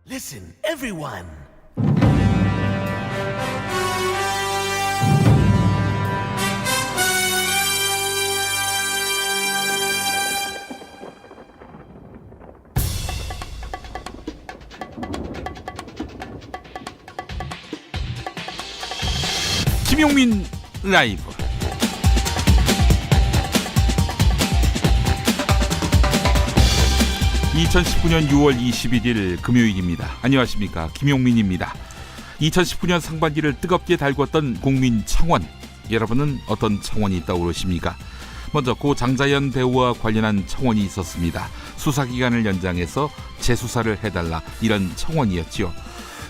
Listen, everyone. 김용민 라이브. (2019년 6월 21일) 금요일입니다. 안녕하십니까, 김용민입니다. 2019년 상반기를 뜨겁게 달궜던 국민청원, 여러분은 어떤 청원이 떠오르십니까? 먼저 고 장자연 배우와 관련한 청원이 있었습니다. 수사기간을 연장해서 재수사를 해달라, 이런 청원이었지요.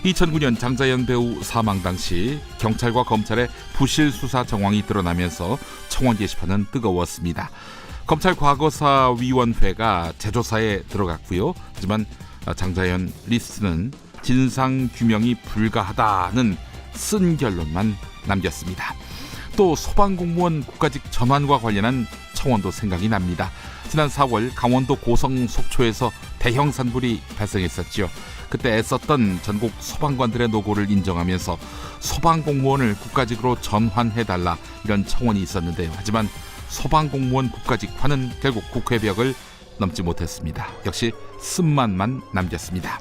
2009년 장자연 배우 사망 당시 경찰과 검찰의 부실 수사 정황이 드러나면서 청원 게시판은 뜨거웠습니다. 검찰 과거사위원회가 재조사에 들어갔고요. 하지만 장자연 리스트는 진상규명이 불가하다는 쓴 결론만 남겼습니다. 또 소방공무원 국가직 전환과 관련한 청원도 생각이 납니다. 지난 4월 강원도 고성 속초에서 대형 산불이 발생했었죠. 그때 애썼던 전국 소방관들의 노고를 인정하면서 소방공무원을 국가직으로 전환해달라, 이런 청원이 있었는데요. 하지만 소방공무원 국가직화는 결국 국회벽을 넘지 못했습니다. 역시 쓴맛만 남겼습니다.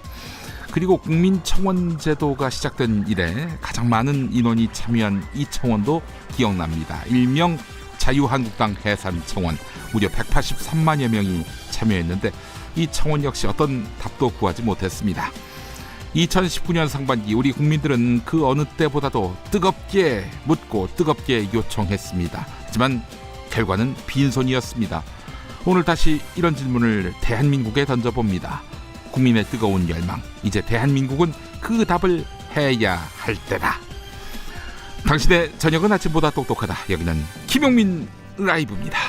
그리고 국민청원제도가 시작된 이래 가장 많은 인원이 참여한 이 청원도 기억납니다. 일명 자유한국당 해산청원, 무려 183만여 명이 참여했는데 이 청원 역시 어떤 답도 구하지 못했습니다. 2019년 상반기 우리 국민들은 그 어느 때보다도 뜨겁게 묻고 뜨겁게 요청했습니다. 하지만 결과는 빈손이었습니다. 오늘 다시 이런 질문을 대한민국에 던져봅니다. 국민의 뜨거운 열망, 이제 대한민국은 그 답을 해야 할 때다. 당신의 저녁은 아침보다 똑똑하다. 여기는 김용민 라이브입니다.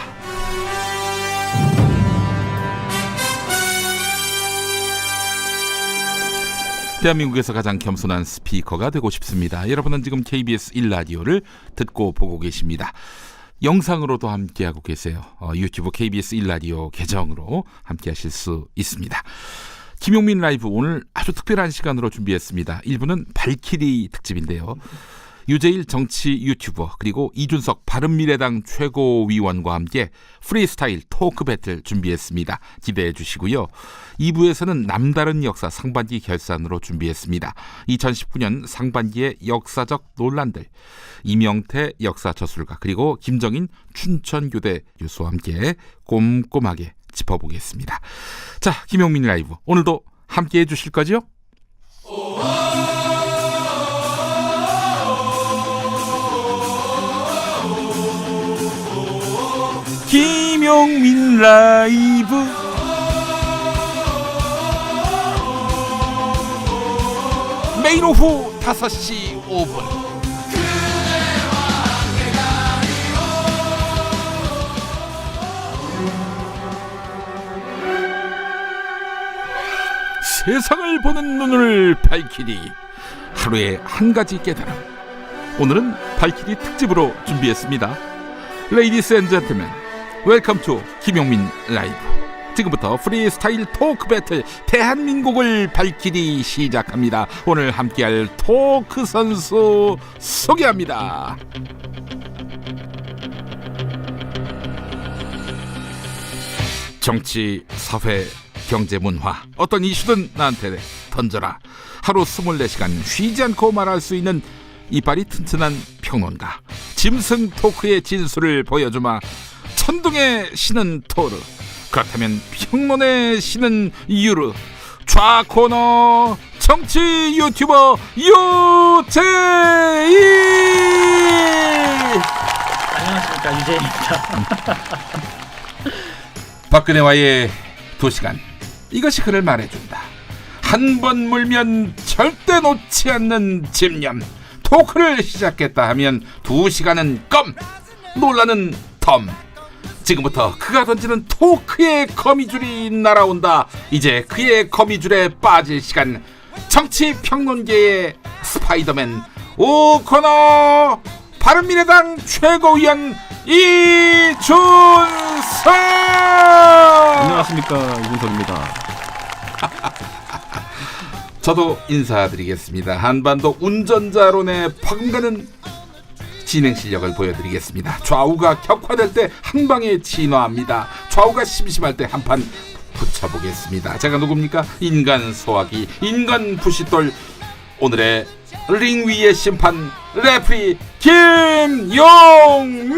대한민국에서 가장 겸손한 스피커가 되고 싶습니다. 여러분은 지금 KBS 1라디오를 듣고 보고 계십니다. 영상으로도 함께하고 계세요. 유튜브 KBS 1라디오 계정으로 함께하실 수 있습니다. 김용민 라이브, 오늘 아주 특별한 시간으로 준비했습니다. 1부는 발키리 특집인데요. 유재일 정치 유튜버, 그리고 이준석 바른미래당 최고위원과 함께 프리스타일 토크 배틀 준비했습니다. 기대해 주시고요. 2부에서는 남다른 역사 상반기 결산으로 준비했습니다. 2019년 상반기의 역사적 논란들, 이명태 역사 저술가, 그리고 김정인 춘천교대 교수와 함께 꼼꼼하게 짚어보겠습니다. 자, 김용민 라이브, 오늘도 함께해 주실 거죠? 김용민 라이브. 매일 오후 5시 5분 세상을 보는 눈을 발키리, 하루에 한 가지 깨달음. 오늘은 발키리 특집으로 준비했습니다. Ladies and gentlemen, welcome to 김용민 라이브. 지금부터 프리스타일 토크 배틀 대한민국을 발키리 시작합니다. 오늘 함께할 토크 선수 소개합니다. 정치, 사회, 경제, 문화, 어떤 이슈든 나한테 던져라. 하루 24시간 쉬지 않고 말할 수 있는 이빨이 튼튼한 평론가, 짐승 토크의 진수를 보여주마. 천둥의 신은 토르, 그렇다면 평론의 신은 유르. 좌코너 정치 유튜버 유재일. 안녕하십니까, 유재일입니다. 박근혜와의 2시간, 이것이 그를 말해준다. 한 번 물면 절대 놓지 않는 집념. 토크를 시작했다 하면 2시간은 껌, 논란은 덤. 지금부터 그가 던지는 토크의 거미줄이 날아온다. 이제 그의 거미줄에 빠질 시간. 정치평론계의 스파이더맨 오코너, 바른미래당 최고위원 이준석. 안녕하십니까, 이준석입니다. 저도 인사드리겠습니다. 한반도 운전자론의 방가는 진행 실력을 보여드리겠습니다. 좌우가 격화될 때 한 방에 진화합니다. 좌우가 심심할 때 한판 붙여보겠습니다. 제가 누굽니까? 인간 소화기, 인간 부싯돌. 오늘의 링 위의 심판 레프리 김용민.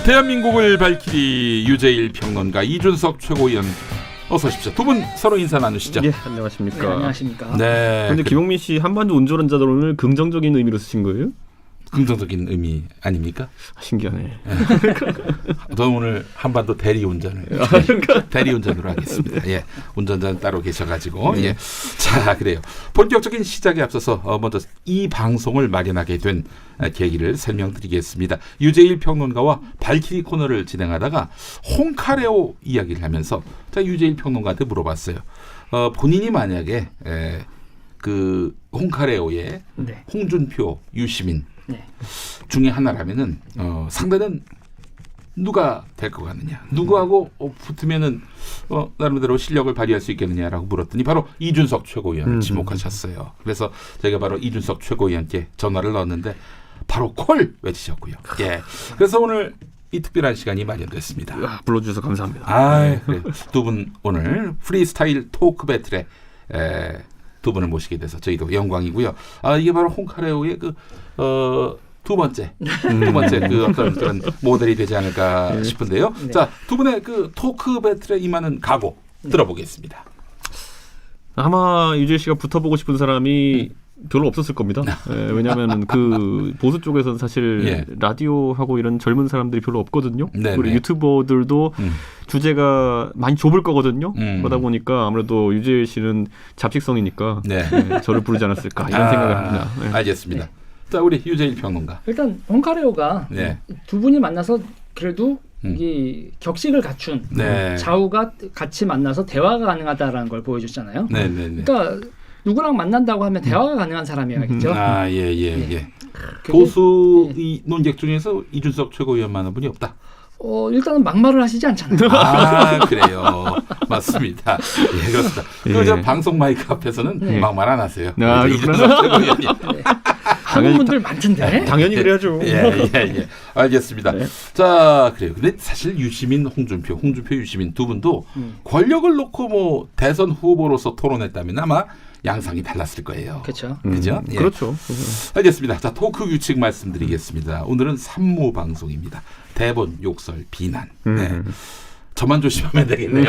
대한민국을 밝히리 유재일 평론가, 이준석 최고위원, 어서 오십시오. 두 분 서로 인사 나누시죠. 예, 안녕하십니까. 네, 안녕하십니까. 네. 근데 김용민 씨 한반도 운전자론을 긍정적인 의미로 쓰신 거예요? 긍정적인 의미 아닙니까? 신기하네. 저는 오늘 한반도 대리운전을 대리운전으로 하겠습니다. 예, 운전자는 따로 계셔가지고. 네. 예, 자 그래요. 본격적인 시작에 앞서서 먼저 이 방송을 마련하게 된 계기를 설명드리겠습니다. 유재일 평론가와 발키리 코너를 진행하다가 홍카레오 이야기를 하면서 제가 유재일 평론가한테 물어봤어요. 본인이 만약에 그 홍카레오의 네. 홍준표, 유시민 네. 중에 하나라면은 상대는 누가 될 것 같느냐, 누구하고 붙으면은 나름대로 실력을 발휘할 수 있겠느냐라고 물었더니 바로 이준석 최고위원을 지목하셨어요. 그래서 저희가 바로 이준석 최고위원께 전화를 넣었는데 바로 콜 외치셨고요. 예. 그래서 오늘 이 특별한 시간이 마련됐습니다. 불러주셔서 감사합니다. 아, 그래요. 두 분 오늘 프리스타일 토크 배틀에 두 분을 모시게 돼서 저희도 영광이고요. 아, 이게 바로 홍카레오의 두 번째 그 어떤 그런 모델이 되지 않을까 싶은데요. 네. 자, 두 분의 그 토크 배틀에 임하는 각오 들어보겠습니다. 아마 유재 씨가 붙어보고 싶은 사람이 별로 없었을 겁니다. 예, 왜냐하면 그 보수 쪽에서는 사실 예. 라디오하고 이런 젊은 사람들이 별로 없거든요. 네네. 그리고 유튜버들도 주제가 많이 좁을 거거든요. 그러다 보니까 아무래도 유재 씨는 잡식성이니까 네. 예, 저를 부르지 않았을까 이런 생각을 합니다. 예. 알겠습니다. 네. 자, 우리 유재일 평론가. 일단 홍카레오가 네. 두 분이 만나서 그래도 이 격식을 갖춘 네. 좌우가 같이 만나서 대화가 가능하다라는 걸 보여줬잖아요. 네, 네, 네. 그러니까 누구랑 만난다고 하면 대화가 가능한 사람이야겠죠. 아, 예. 네. 그게- 보수 이 논객 중에서 이준석 최고위원만한 분이 없다. 일단은 막말을 하시지 않잖아요. 아, 그래요. 맞습니다. 예, 그렇습니다. 그리고 저 예. 방송 마이크 앞에서는 네. 막말 안 하세요. 아, 우리 이준석 최고위원이. 하는 분들 많던데. 당연히 그래야죠. 예. 알겠습니다. 네. 자, 그래요. 근데 사실 유시민, 홍준표, 유시민 두 분도 권력을 놓고 뭐 대선 후보로서 토론했다면 아마 양상이 달랐을 거예요. 그렇죠. 그죠? 예. 그렇죠. 알겠습니다. 자, 토크 규칙 말씀드리겠습니다. 오늘은 3무 방송입니다. 대본, 욕설, 비난. 네. 저만 조심하면 되겠네요.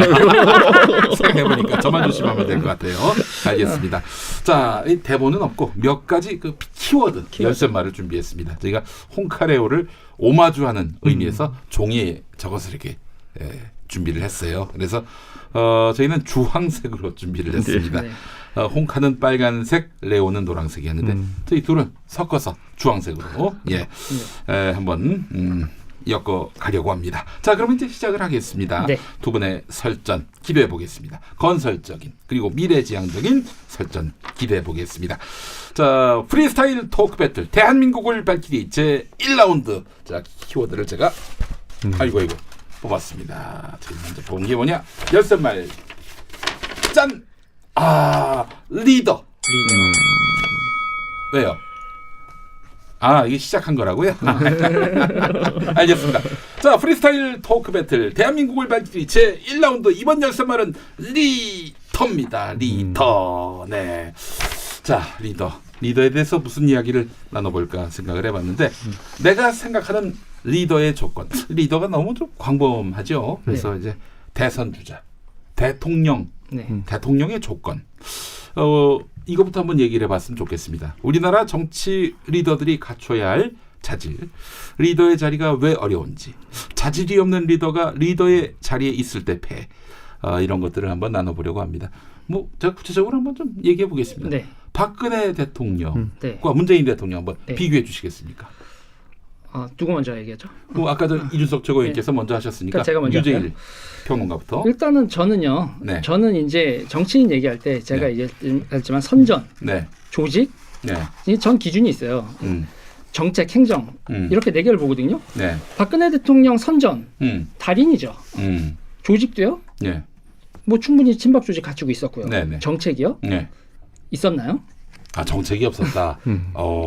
생각해보니까 저만 조심하면 될 것 같아요. 알겠습니다. 자, 이 대본은 없고 몇 가지 그 키워드 열쇠말을 준비했습니다. 저희가 홍카레오를 오마주하는 의미에서 종이에 적어서 이렇게 준비를 했어요. 그래서 저희는 주황색으로 준비를 했습니다. 네. 홍카는 빨간색, 레오는 노란색이었는데 저희 둘은 섞어서 주황색으로 한번 엮어 가려고 합니다. 자, 그럼 이제 시작을 하겠습니다. 네. 두 분의 설전 기대해 보겠습니다. 건설적인 그리고 미래지향적인 설전 기대해 보겠습니다. 자, 프리스타일 토크 배틀 대한민국을 밝히리 제 1라운드. 자, 키워드를 제가 아이고 뽑았습니다. 제일 먼저 본 게 뭐냐? 열쇠말 짠! 리더. 왜요? 이게 시작한 거라고요? 알겠습니다. 자, 프리스타일 토크 배틀 대한민국을 밝히리 제 1라운드 이번 열쇠말은 리더입니다. 리더. 네. 자, 리더에 대해서 무슨 이야기를 나눠볼까 생각을 해봤는데 내가 생각하는 리더의 조건. 리더가 너무 좀 광범하죠. 그래서 이제 대선 주자, 대통령, 대통령의 조건. 이것부터 한번 얘기를 해봤으면 좋겠습니다. 우리나라 정치 리더들이 갖춰야 할 자질, 리더의 자리가 왜 어려운지, 자질이 없는 리더가 리더의 자리에 있을 때 패, 이런 것들을 한번 나눠보려고 합니다. 뭐 제가 구체적으로 한번 좀 얘기해 보겠습니다. 네. 박근혜 대통령과 네. 문재인 대통령 한번 네. 비교해 주시겠습니까? 누구 먼저 얘기하죠? 아까 저 이준석 최고위원께서 먼저 하셨으니까 그러니까 제가 먼저 유재일 할까요? 평론가부터. 일단은 저는요. 네. 저는 이제 정치인 얘기할 때 제가 네. 이제 했지만 선전, 네, 조직, 네, 전 기준이 있어요. 정책, 행정 이렇게 네 개를 보거든요. 네. 박근혜 대통령 선전 달인이죠. 조직도요. 네. 뭐 충분히 친박 조직 갖추고 있었고요. 네네. 정책이요? 네. 있었나요? 아 정책이 없었다.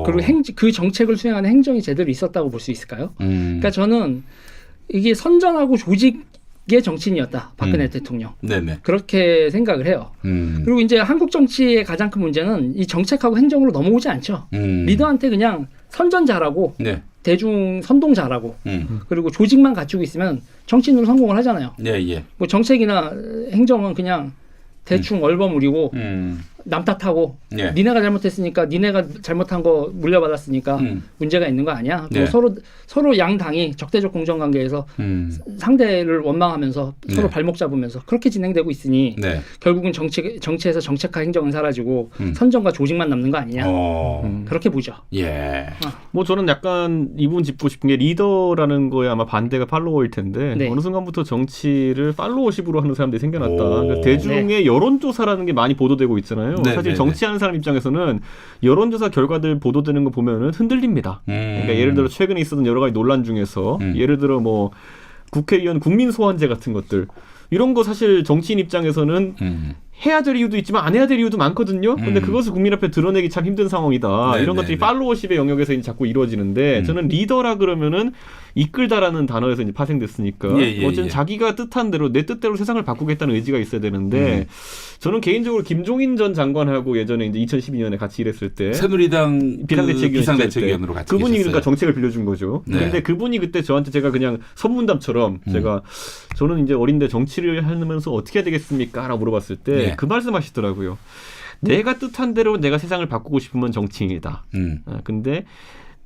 그리고 그 정책을 수행하는 행정이 제대로 있었다고 볼 수 있을까요? 그러니까 저는 이게 선전하고 조직의 정치인이었다. 박근혜 대통령. 네네. 그렇게 생각을 해요. 그리고 이제 한국 정치의 가장 큰 문제는 이 정책하고 행정으로 넘어오지 않죠. 리더한테 그냥 선전 잘하고 네. 대중 선동 잘하고 그리고 조직만 갖추고 있으면 정치인으로 성공을 하잖아요. 예, 예. 뭐 정책이나 행정은 그냥 대충 얼버무리고 남 탓하고 예. 니네가 잘못했으니까 니네가 잘못한 거 물려받았으니까 문제가 있는 거 아니야? 네. 서로 양 당이 적대적 공정관계에서 상대를 원망하면서 서로 발목 잡으면서 그렇게 진행되고 있으니 네. 결국은 정치에서 정책과 행정은 사라지고 선정과 조직만 남는 거 아니냐? 그렇게 보죠. 예. 뭐 저는 약간 이 부분 짚고 싶은 게 리더라는 거에 아마 반대가 팔로워일 텐데 네. 어느 순간부터 정치를 팔로워십으로 하는 사람들이 생겨났다. 오. 그러니까 대중의 여론조사라는 게 많이 보도되고 있잖아요. 네, 사실 네, 정치하는 사람 입장에서는 여론조사 결과들 보도되는 거 보면은 흔들립니다. 그러니까 예를 들어 최근에 있었던 여러 가지 논란 중에서 예를 들어 뭐 국회의원 국민소환제 같은 것들 이런 거 사실 정치인 입장에서는 해야 될 이유도 있지만 안 해야 될 이유도 많거든요. 근데 그것을 국민 앞에 드러내기 참 힘든 상황이다. 네, 이런 네, 것들이 네. 팔로워십의 영역에서 이제 자꾸 이루어지는데 저는 리더라 그러면은 이끌다라는 단어에서 이제 파생됐으니까 예, 예, 어쨌든 예. 자기가 뜻한 대로 내 뜻대로 세상을 바꾸겠다는 의지가 있어야 되는데 저는 개인적으로 김종인 전 장관하고 예전에 이제 2012년에 같이 일했을 때 새누리당 비상대책위원으로 같이 그분이 계셨어요. 그러니까 정책을 빌려준 거죠. 네. 근데 그분이 그때 저한테 제가 그냥 서문답처럼 제가 저는 이제 어린데 정치를 하면서 어떻게 해야 되겠습니까? 라고 물어봤을 때 네. 그 말씀하시더라고요. 내가 뜻한 대로 내가 세상을 바꾸고 싶으면 정치인이다. 근데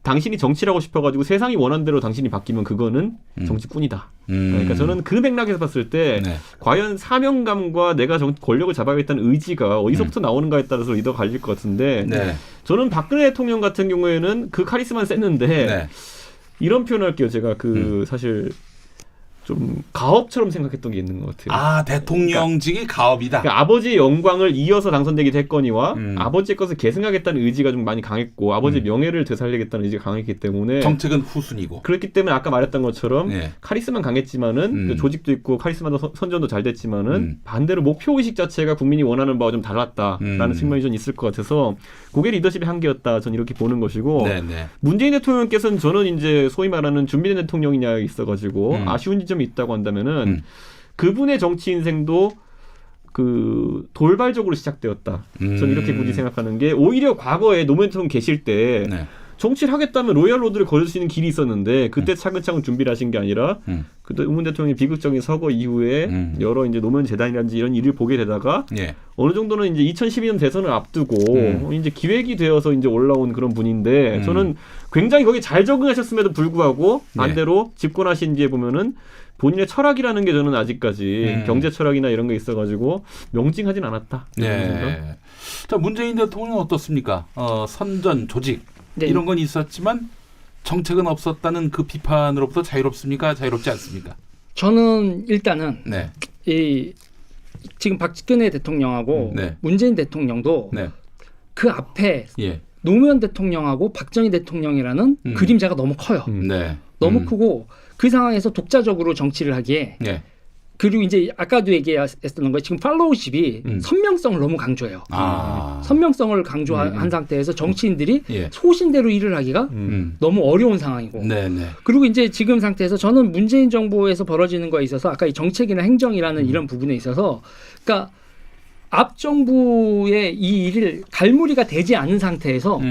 당신이 정치를 하고 싶어가지고 세상이 원하는 대로 당신이 바뀌면 그거는 정치꾼이다. 그러니까 저는 그 맥락에서 봤을 때 네. 과연 사명감과 내가 권력을 잡아야겠다는 의지가 어디서부터 나오는가에 따라서 리더가 갈릴 것 같은데 네. 저는 박근혜 대통령 같은 경우에는 그 카리스마는 셌는데 네. 이런 표현을 할게요. 제가 사실 좀 가업처럼 생각했던 게 있는 것 같아요. 아 대통령직이 가업이다. 그러니까 아버지의 영광을 이어서 당선되기도 했거니와 음. 아버지의 것을 계승하겠다는 의지가 좀 많이 강했고 아버지의 명예를 되살리겠다는 의지가 강했기 때문에 정책은 후순이고. 그렇기 때문에 아까 말했던 것처럼 네. 카리스마는 강했지만은 그 조직도 있고 카리스마도 선전도 잘 됐지만은 반대로 목표의식 자체가 국민이 원하는 바와 좀 달랐다라는 측면이 좀 있을 것 같아서 그게 리더십의 한계였다. 저는 이렇게 보는 것이고 네네. 문재인 대통령께서는 저는 이제 소위 말하는 준비된 대통령이냐 있어가지고 아쉬운 지점이 있다고 한다면은 그분의 정치 인생도 그 돌발적으로 시작되었다. 저는 이렇게 굳이 생각하는 게 오히려 과거에 노무현 대통령 계실 때 네. 정치를 하겠다면 로얄 로드를 걸을 수 있는 길이 있었는데 그때 차근차근 준비를 하신 게 아니라 그때 노무현 대통령이 비극적인 서거 이후에 여러 이제 노무현 재단이라든지 이런 일을 보게 되다가 예. 어느 정도는 이제 2012년 대선을 앞두고 이제 기획이 되어서 이제 올라온 그런 분인데 저는 굉장히 거기에 잘 적응하셨음에도 불구하고 반대로 집권하신 뒤에 보면은 본인의 철학이라는 게 저는 아직까지 경제 철학이나 이런 게 있어가지고 명징하진 않았다. 네. 자 문재인 대통령 어떻습니까? 선전 조직 네. 이런 건 있었지만 정책은 없었다는 그 비판으로부터 자유롭습니까? 자유롭지 않습니까? 저는 일단은 네. 이 지금 박근혜 대통령하고 네. 문재인 대통령도 네. 그 앞에 예. 노무현 대통령하고 박정희 대통령이라는 그림자가 너무 커요. 네. 너무 크고 그 상황에서 독자적으로 정치를 하기에 예. 그리고 이제 아까도 얘기했던 거예요. 지금 팔로우십이 선명성을 너무 강조해요. 아. 선명성을 강조한 상태에서 정치인들이 예. 소신대로 일을 하기가 너무 어려운 상황이고 네네. 그리고 이제 지금 상태에서 저는 문재인 정부에서 벌어지는 거에 있어서 아까 이 정책이나 행정이라는 이런 부분에 있어서 그러니까 앞 정부의 이 일을 갈무리가 되지 않은 상태에서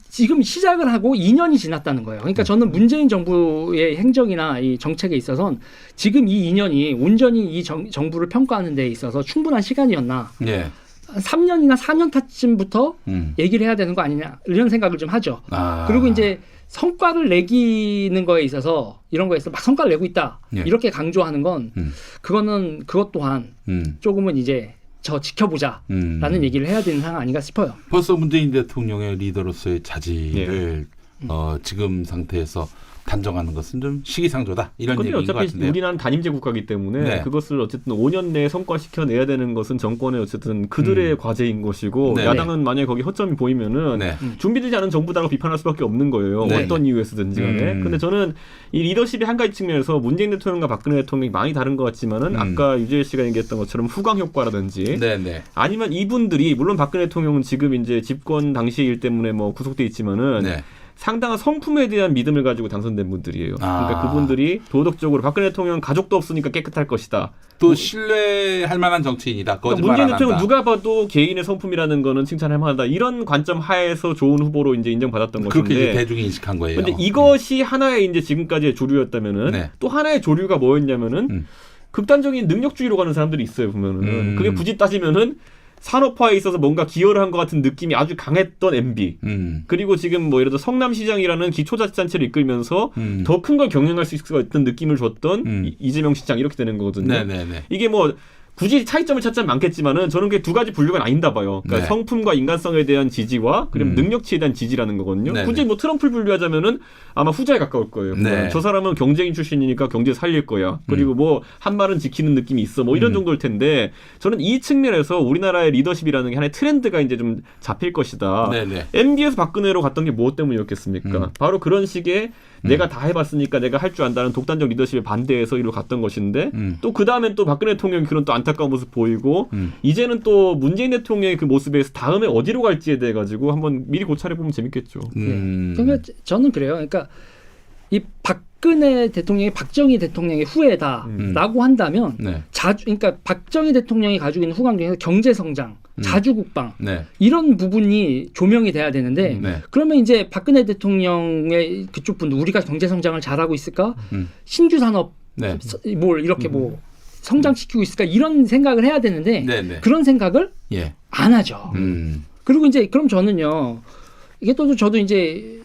지금 시작을 하고 2년이 지났다는 거예요. 그러니까 저는 문재인 정부의 행정이나 이 정책에 있어서는 지금 이 2년이 온전히 이 정부를 평가하는 데 있어서 충분한 시간이었나. 예. 한 3년이나 4년 타쯤부터 얘기를 해야 되는 거 아니냐 이런 생각을 좀 하죠. 아. 그리고 이제 성과를 내기는 거에 있어서 이런 거에서 막 성과를 내고 있다. 예. 이렇게 강조하는 건 그거는 그것 또한 조금은 이제 저 지켜보자라는 얘기를 해야 되는 상황 아닌가 싶어요. 벌써 문재인 대통령의 리더로서의 자질을 지금 상태에서 단정하는 것은 좀 시기상조다 이런 근데 얘기인 것 어차피 같은데요. 우리나라는 단임제 국가이기 때문에 네. 그것을 어쨌든 5년 내에 성과시켜내야 되는 것은 정권의 어쨌든 그들의 과제인 것이고 네. 야당은 만약에 거기 허점이 보이면은 네. 준비되지 않은 정부다라고 비판할 수밖에 없는 거예요. 네. 어떤 이유에서든지 간에. 근데 저는 이 리더십의 한 가지 측면에서 문재인 대통령과 박근혜 대통령이 많이 다른 것 같지만은 아까 유재일 씨가 얘기했던 것처럼 후광 효과라든지 네, 네. 아니면 이분들이 물론 박근혜 대통령은 지금 이제 집권 당시 일 때문에 뭐 구속돼 있지만은 네. 상당한 성품에 대한 믿음을 가지고 당선된 분들이에요. 그러니까 그분들이 도덕적으로 박근혜 대통령 가족도 없으니까 깨끗할 것이다. 또 신뢰할 만한 정치인이다. 그러니까 거짓말 문재인 안 한다. 대통령 누가 봐도 개인의 성품이라는 거는 칭찬할 만하다. 이런 관점 하에서 좋은 후보로 이제 인정받았던 그렇게 이제 것인데. 대중이 인식한 거예요. 근데 이것이 하나의 이제 지금까지의 조류였다면은 네. 또 하나의 조류가 뭐였냐면은 극단적인 능력주의로 가는 사람들이 있어요 보면은. 그게 굳이 따지면은 산업화에 있어서 뭔가 기여를 한 것 같은 느낌이 아주 강했던 MB. 그리고 지금 뭐 예를 들어 성남시장이라는 기초자치단체를 이끌면서 더 큰 걸 경영할 수 있었던 느낌을 줬던 이재명 시장 이렇게 되는 거거든요. 네네네. 이게 뭐 굳이 차이점을 찾자면 많겠지만은 저는 그게 두 가지 분류가 나뉜다 봐요. 그러니까 네. 성품과 인간성에 대한 지지와 그리고 능력치에 대한 지지라는 거거든요. 네네. 굳이 뭐 트럼프를 분류하자면은 아마 후자에 가까울 거예요. 네. 저 사람은 경제인 출신이니까 경제 살릴 거야. 그리고 뭐 한 말은 지키는 느낌이 있어. 뭐 이런 정도일 텐데 저는 이 측면에서 우리나라의 리더십이라는 게 하나의 트렌드가 이제 좀 잡힐 것이다. 네네. MB에서 박근혜로 갔던 게 무엇 때문이었겠습니까? 바로 그런 식의 내가 다 해봤으니까 내가 할 줄 안다는 독단적 리더십에 반대해서 이리로 갔던 것인데 또 그 다음엔 또 박근혜 대통령이 그런 또 안타까운 모습 보이고 이제는 또 문재인 대통령의 그 모습에서 다음에 어디로 갈지에 대해 가지고 한번 미리 고찰해 보면 재밌겠죠. 그러니까 저는 그래요. 그러니까 이 박근혜 대통령이 박정희 대통령의 후예다라고 한다면 네. 그러니까 박정희 대통령이 가지고 있는 후광 중에서 경제 성장, 자주국방 네. 이런 부분이 조명이 돼야 되는데 네. 그러면 이제 박근혜 대통령의 그쪽 분 우리가 경제 성장을 잘하고 있을까? 신규 산업 네. 뭘 이렇게 뭐 성장시키고 있을까? 이런 생각을 해야 되는데 네네. 그런 생각을 예. 안 하죠. 그리고 이제 그럼 저는요. 이게 또 저도 이제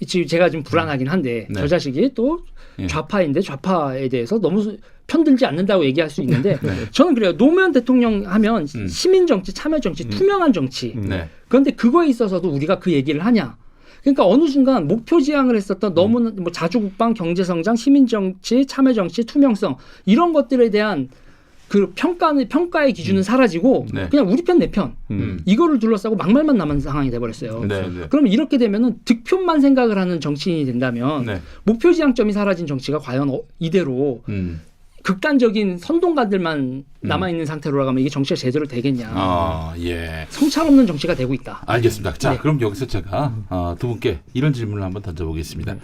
지금 제가 좀 불안하긴 한데 네. 저 자식이 또 예. 좌파인데 좌파에 대해서 너무 편들지 않는다고 얘기할 수 있는데 네. 저는 그래요. 노무현 대통령 하면 시민 정치, 참여 정치, 투명한 정치. 네. 그런데 그거에 있어서도 우리가 그 얘기를 하냐? 그러니까 어느 순간 목표 지향을 했었던 너무나 뭐 자주국방, 경제성장, 시민정치, 참여정치, 투명성 이런 것들에 대한 그 평가의 기준은 사라지고 네. 그냥 우리 편 내 편 이거를 둘러싸고 막말만 남은 상황이 돼버렸어요. 네. 네. 그럼 이렇게 되면은 득표만 생각을 하는 정치인이 된다면 네. 목표 지향점이 사라진 정치가 과연 이대로 극단적인 선동가들만 남아있는 상태로 가면 이게 정치가 제대로 되겠냐. 예. 성찰 없는 정치가 되고 있다. 알겠습니다. 자, 네. 그럼 여기서 제가 두 분께 이런 질문을 한번 던져보겠습니다.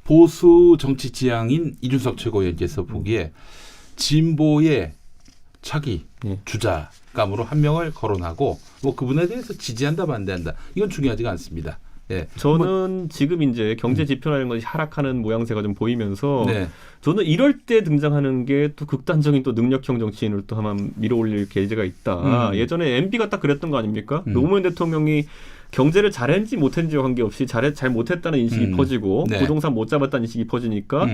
보수 정치 지향인 이준석 최고위원께서 보기에 진보의 차기 주자감으로 한 명을 거론하고 뭐 그분에 대해서 지지한다 반대한다 이건 중요하지가 않습니다. 예. 저는 지금 이제 경제 지표라는 것이 하락하는 모양새가 좀 보이면서 네. 저는 이럴 때 등장하는 게 또 극단적인 또 능력형 정치인을 또 한번 밀어올릴 계제가 있다. 예전에 MB가 딱 그랬던 거 아닙니까? 노무현 대통령이 경제를 잘했는지 못했는지 관계없이 잘 못했다는 인식이 퍼지고 네. 부동산 못 잡았다는 인식이 퍼지니까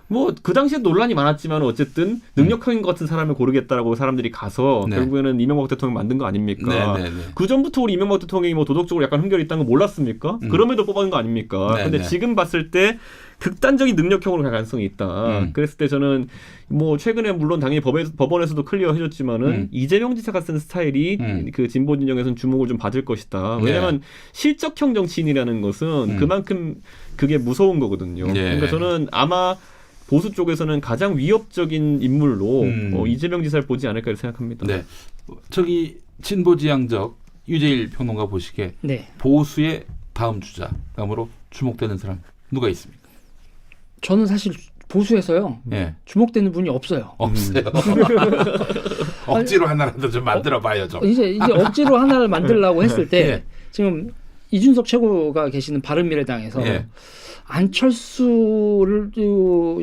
뭐 그 당시에 논란이 많았지만 어쨌든 능력형인 것 같은 사람을 고르겠다라고 사람들이 가서 네. 결국에는 이명박 대통령 만든 거 아닙니까? 네, 네, 네. 그 전부터 우리 이명박 대통령이 뭐 도덕적으로 약간 흠결이 있다는 거 몰랐습니까? 그럼에도 뽑은 거 아닙니까? 네, 근데 네. 지금 봤을 때 극단적인 능력형으로 갈 가능성이 있다. 그랬을 때 저는 뭐 최근에 물론 당연히 법원에서도 클리어해줬지만은 이재명 지사 같은 스타일이 그 진보 진영에서는 주목을 좀 받을 것이다. 왜냐하면 실적형 정치인이라는 것은 그만큼 그게 무서운 거거든요. 그러니까 저는 아마 보수 쪽에서는 가장 위협적인 인물로 이재명 지사를 보지 않을까 생각합니다. 네. 저기 진보 지향적 유재일 평론가 보시기에 네. 보수의 다음 주자감으로 주목되는 사람 누가 있습니까? 저는 사실 보수에서요. 예. 주목되는 분이 없어요. 없어요. 억지로 하나라도 좀 만들어 봐요, 좀. 이제 억지로 하나를 만들려고 했을 때 예. 지금 이준석 최고가 계시는 바른미래당에서 예. 안철수를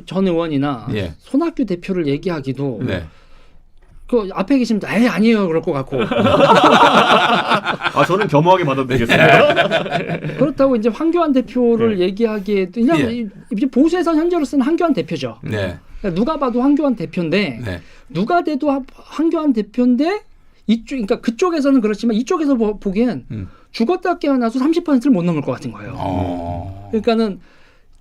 전 의원이나 예. 손학규 대표를 얘기하기도 네. 그 앞에 계시면 에이 아니에요 그럴 것 같고 아 저는 겸허하게 받아들이겠습니다. 그렇다고 이제 황교안 대표를 얘기하기에도 그냥 예. 이제 보수에서 현재로서는 황교안 대표죠. 네. 그러니까 누가 봐도 황교안 대표인데 네. 누가 돼도 황교안 대표인데 이쪽 그러니까 그쪽에서는 그렇지만 이쪽에서 보기엔 죽었다 깨어나서 30%를 못 넘을 것 같은 거예요. 그러니까는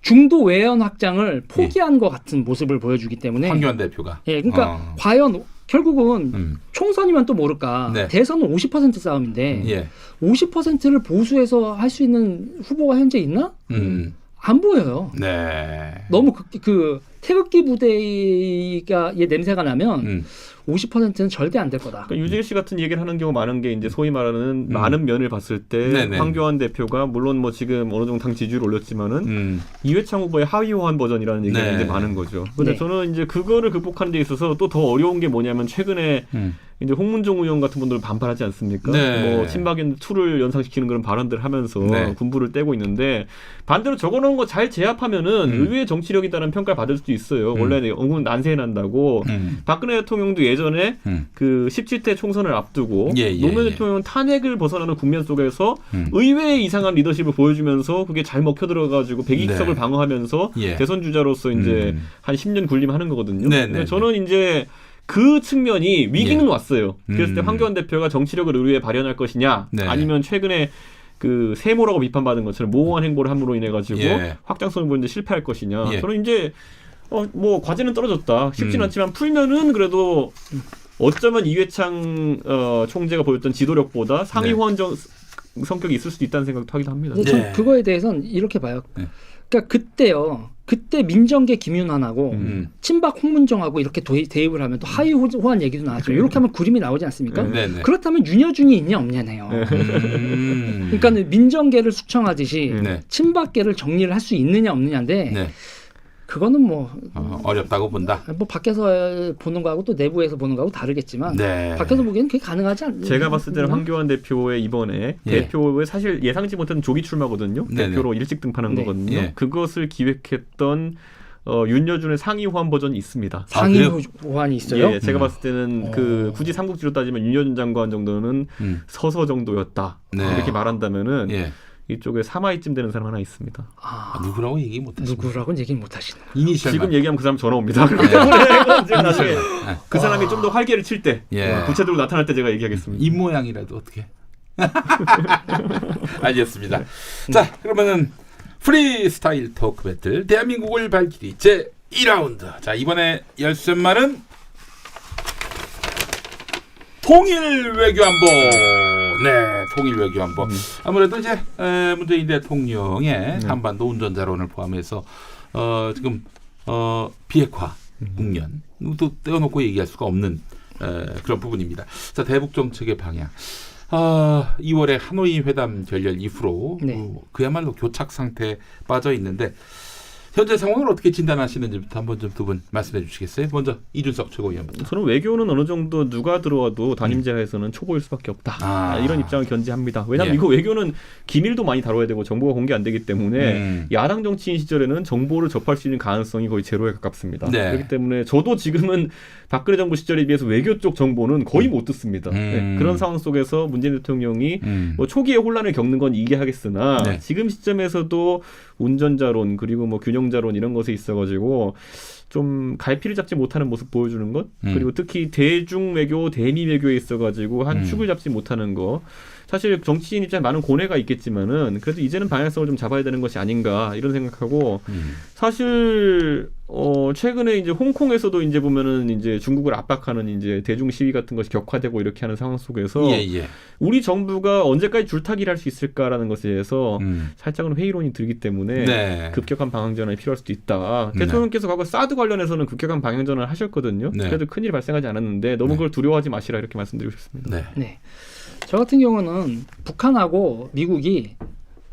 중도 외연 확장을 포기한 것 같은 모습을 보여주기 때문에 황교안 대표가. 예, 그러니까 과연 결국은 총선이면 또 모를까 네. 대선은 50% 싸움인데 예. 50%를 보수해서 할 수 있는 후보가 현재 있나? 안 보여요. 네. 너무 그 태극기 부대가 냄새가 나면 50%는 절대 안 될 거다. 그러니까 유재일 씨 같은 얘기를 하는 경우 많은 게 이제 소위 말하는 많은 면을 봤을 때 네네. 황교안 대표가 물론 뭐 지금 어느 정도 당 지지율 올렸지만은 이회창 후보의 하위 호환 버전이라는 얘기가 네. 이제 많은 거죠. 근데 네. 저는 이제 그거를 극복하는 데 있어서 또 더 어려운 게 뭐냐면 최근에 이제 홍문종 의원 같은 분들 반발하지 않습니까? 네. 뭐 친박인 투를 연상시키는 그런 발언들을 하면서 네. 군부를 떼고 있는데 반대로 적어놓은 거 잘 제압하면은 의외의 정치력이다라는 평가를 받을 수도 있어요. 원래 은근 난세에 난다고. 박근혜 대통령도 예전에 그 17대 총선을 앞두고 노무현 대통령 탄핵을 벗어나는 국면 속에서 의외의 이상한 리더십을 보여주면서 그게 잘 먹혀 들어가지고 120석을 네. 방어하면서 대선 주자로서 이제 한 10년 굴림하는 거거든요. 네, 네, 근데 저는 이제 그 측면이 위기는 왔어요. 그랬을 때 황교안 대표가 정치력을 의외에 발현할 것이냐, 네. 아니면 최근에 그 세모라고 비판받은 것처럼 모호한 행보를 함으로 인해 가지고 확장성을 보는데 실패할 것이냐. 저는 이제 뭐 과제는 떨어졌다. 쉽진 않지만 풀면은 그래도 어쩌면 이회창 총재가 보였던 지도력보다 상위 호환 성격이 있을 수도 있다는 생각도 하기도 합니다. 근데 전 그거에 대해서는 이렇게 봐요. 그러니까 그때 민정계 김윤환하고 친박 홍문정하고 이렇게 대입을 하면 또 하위 호환 얘기도 나왔죠. 이렇게 하면 그림이 나오지 않습니까? 그렇다면 윤여중이 있냐 없냐네요. 그러니까 민정계를 숙청하듯이 친박계를 정리를 할 수 있느냐 없느냐인데 그거는 뭐 어렵다고 본다. 뭐 밖에서 보는 거하고 또 내부에서 보는 거하고 다르겠지만 밖에서 보기에는 그게 가능하지 않나? 제가 봤을 때는 황교안 대표의 이번에 대표의 사실 예상치 못한 조기 출마거든요. 대표로 일찍 등판한 거거든요. 그것을 기획했던 윤여준의 상위 호환 버전이 있습니다. 상위 호환이 있어요? 예, 제가 봤을 때는 그 굳이 삼국지로 따지면 윤여준 장관 정도는 서서 정도였다. 이렇게 말한다면은 이쪽에 사마이쯤 되는 사람 하나 있습니다. 누구라고 얘기 못하시나요? 누구라고는 얘기 못하시네요. 지금 얘기하면 그 사람 전화 옵니다. 그렇기 때문에 제가 나중에 그 사람이 좀 더 활개를 칠 때 구체적으로 나타날 때 제가 얘기하겠습니다. 입 모양이라도 어떻게? 알겠습니다. 자, 그러면은 프리스타일 토크 배틀 대한민국을 밝히리 제 2라운드. 자, 이번에 열쇠말은 통일 외교안보. 네, 통일 외교안보. 아무래도 이제 문재인 대통령의 한반도 운전자론을 포함해서 지금 비핵화 국면도 떼어놓고 얘기할 수가 없는 그런 부분입니다. 자, 대북 정책의 방향. 2월에 하노이 회담 결렬 이후로 그야말로 교착 상태에 빠져 있는데 현재 상황을 어떻게 진단하시는지부터 한번 좀 두 분 말씀해 주시겠어요? 먼저 이준석 최고위원부터. 저는 외교는 어느 정도 누가 들어와도 단임제하에서는 초보일 수밖에 없다. 이런 입장을 견지합니다. 왜냐하면 이거 외교는 기밀도 많이 다뤄야 되고 정보가 공개 안 되기 때문에 야당 정치인 시절에는 정보를 접할 수 있는 가능성이 거의 제로에 가깝습니다. 그렇기 때문에 저도 지금은 박근혜 정부 시절에 비해서 외교 쪽 정보는 거의 못 듣습니다. 그런 상황 속에서 문재인 대통령이 뭐 초기에 혼란을 겪는 건 이해하겠으나 지금 시점에서도 운전자론 그리고 뭐 균형자론 이런 것에 있어가지고 좀 갈피를 잡지 못하는 모습 보여주는 것 그리고 특히 대중 외교, 대미 외교에 있어가지고 한 축을 잡지 못하는 거 사실 정치인 입장에 많은 고뇌가 있겠지만은 그래도 이제는 방향성을 좀 잡아야 되는 것이 아닌가 이런 생각하고 사실 최근에 이제 홍콩에서도 이제 보면은 이제 중국을 압박하는 이제 대중 시위 같은 것이 격화되고 이렇게 하는 상황 속에서 우리 정부가 언제까지 줄타기를 할 수 있을까라는 것에 대해서 살짝은 회의론이 들기 때문에 급격한 방향 전환이 필요할 수도 있다. 대통령께서 과거 사드 관련해서는 급격한 방향 전환을 하셨거든요. 그래도 큰일이 발생하지 않았는데 너무 그걸 두려워하지 마시라 이렇게 말씀드리고 싶습니다. 저 같은 경우는 북한하고 미국이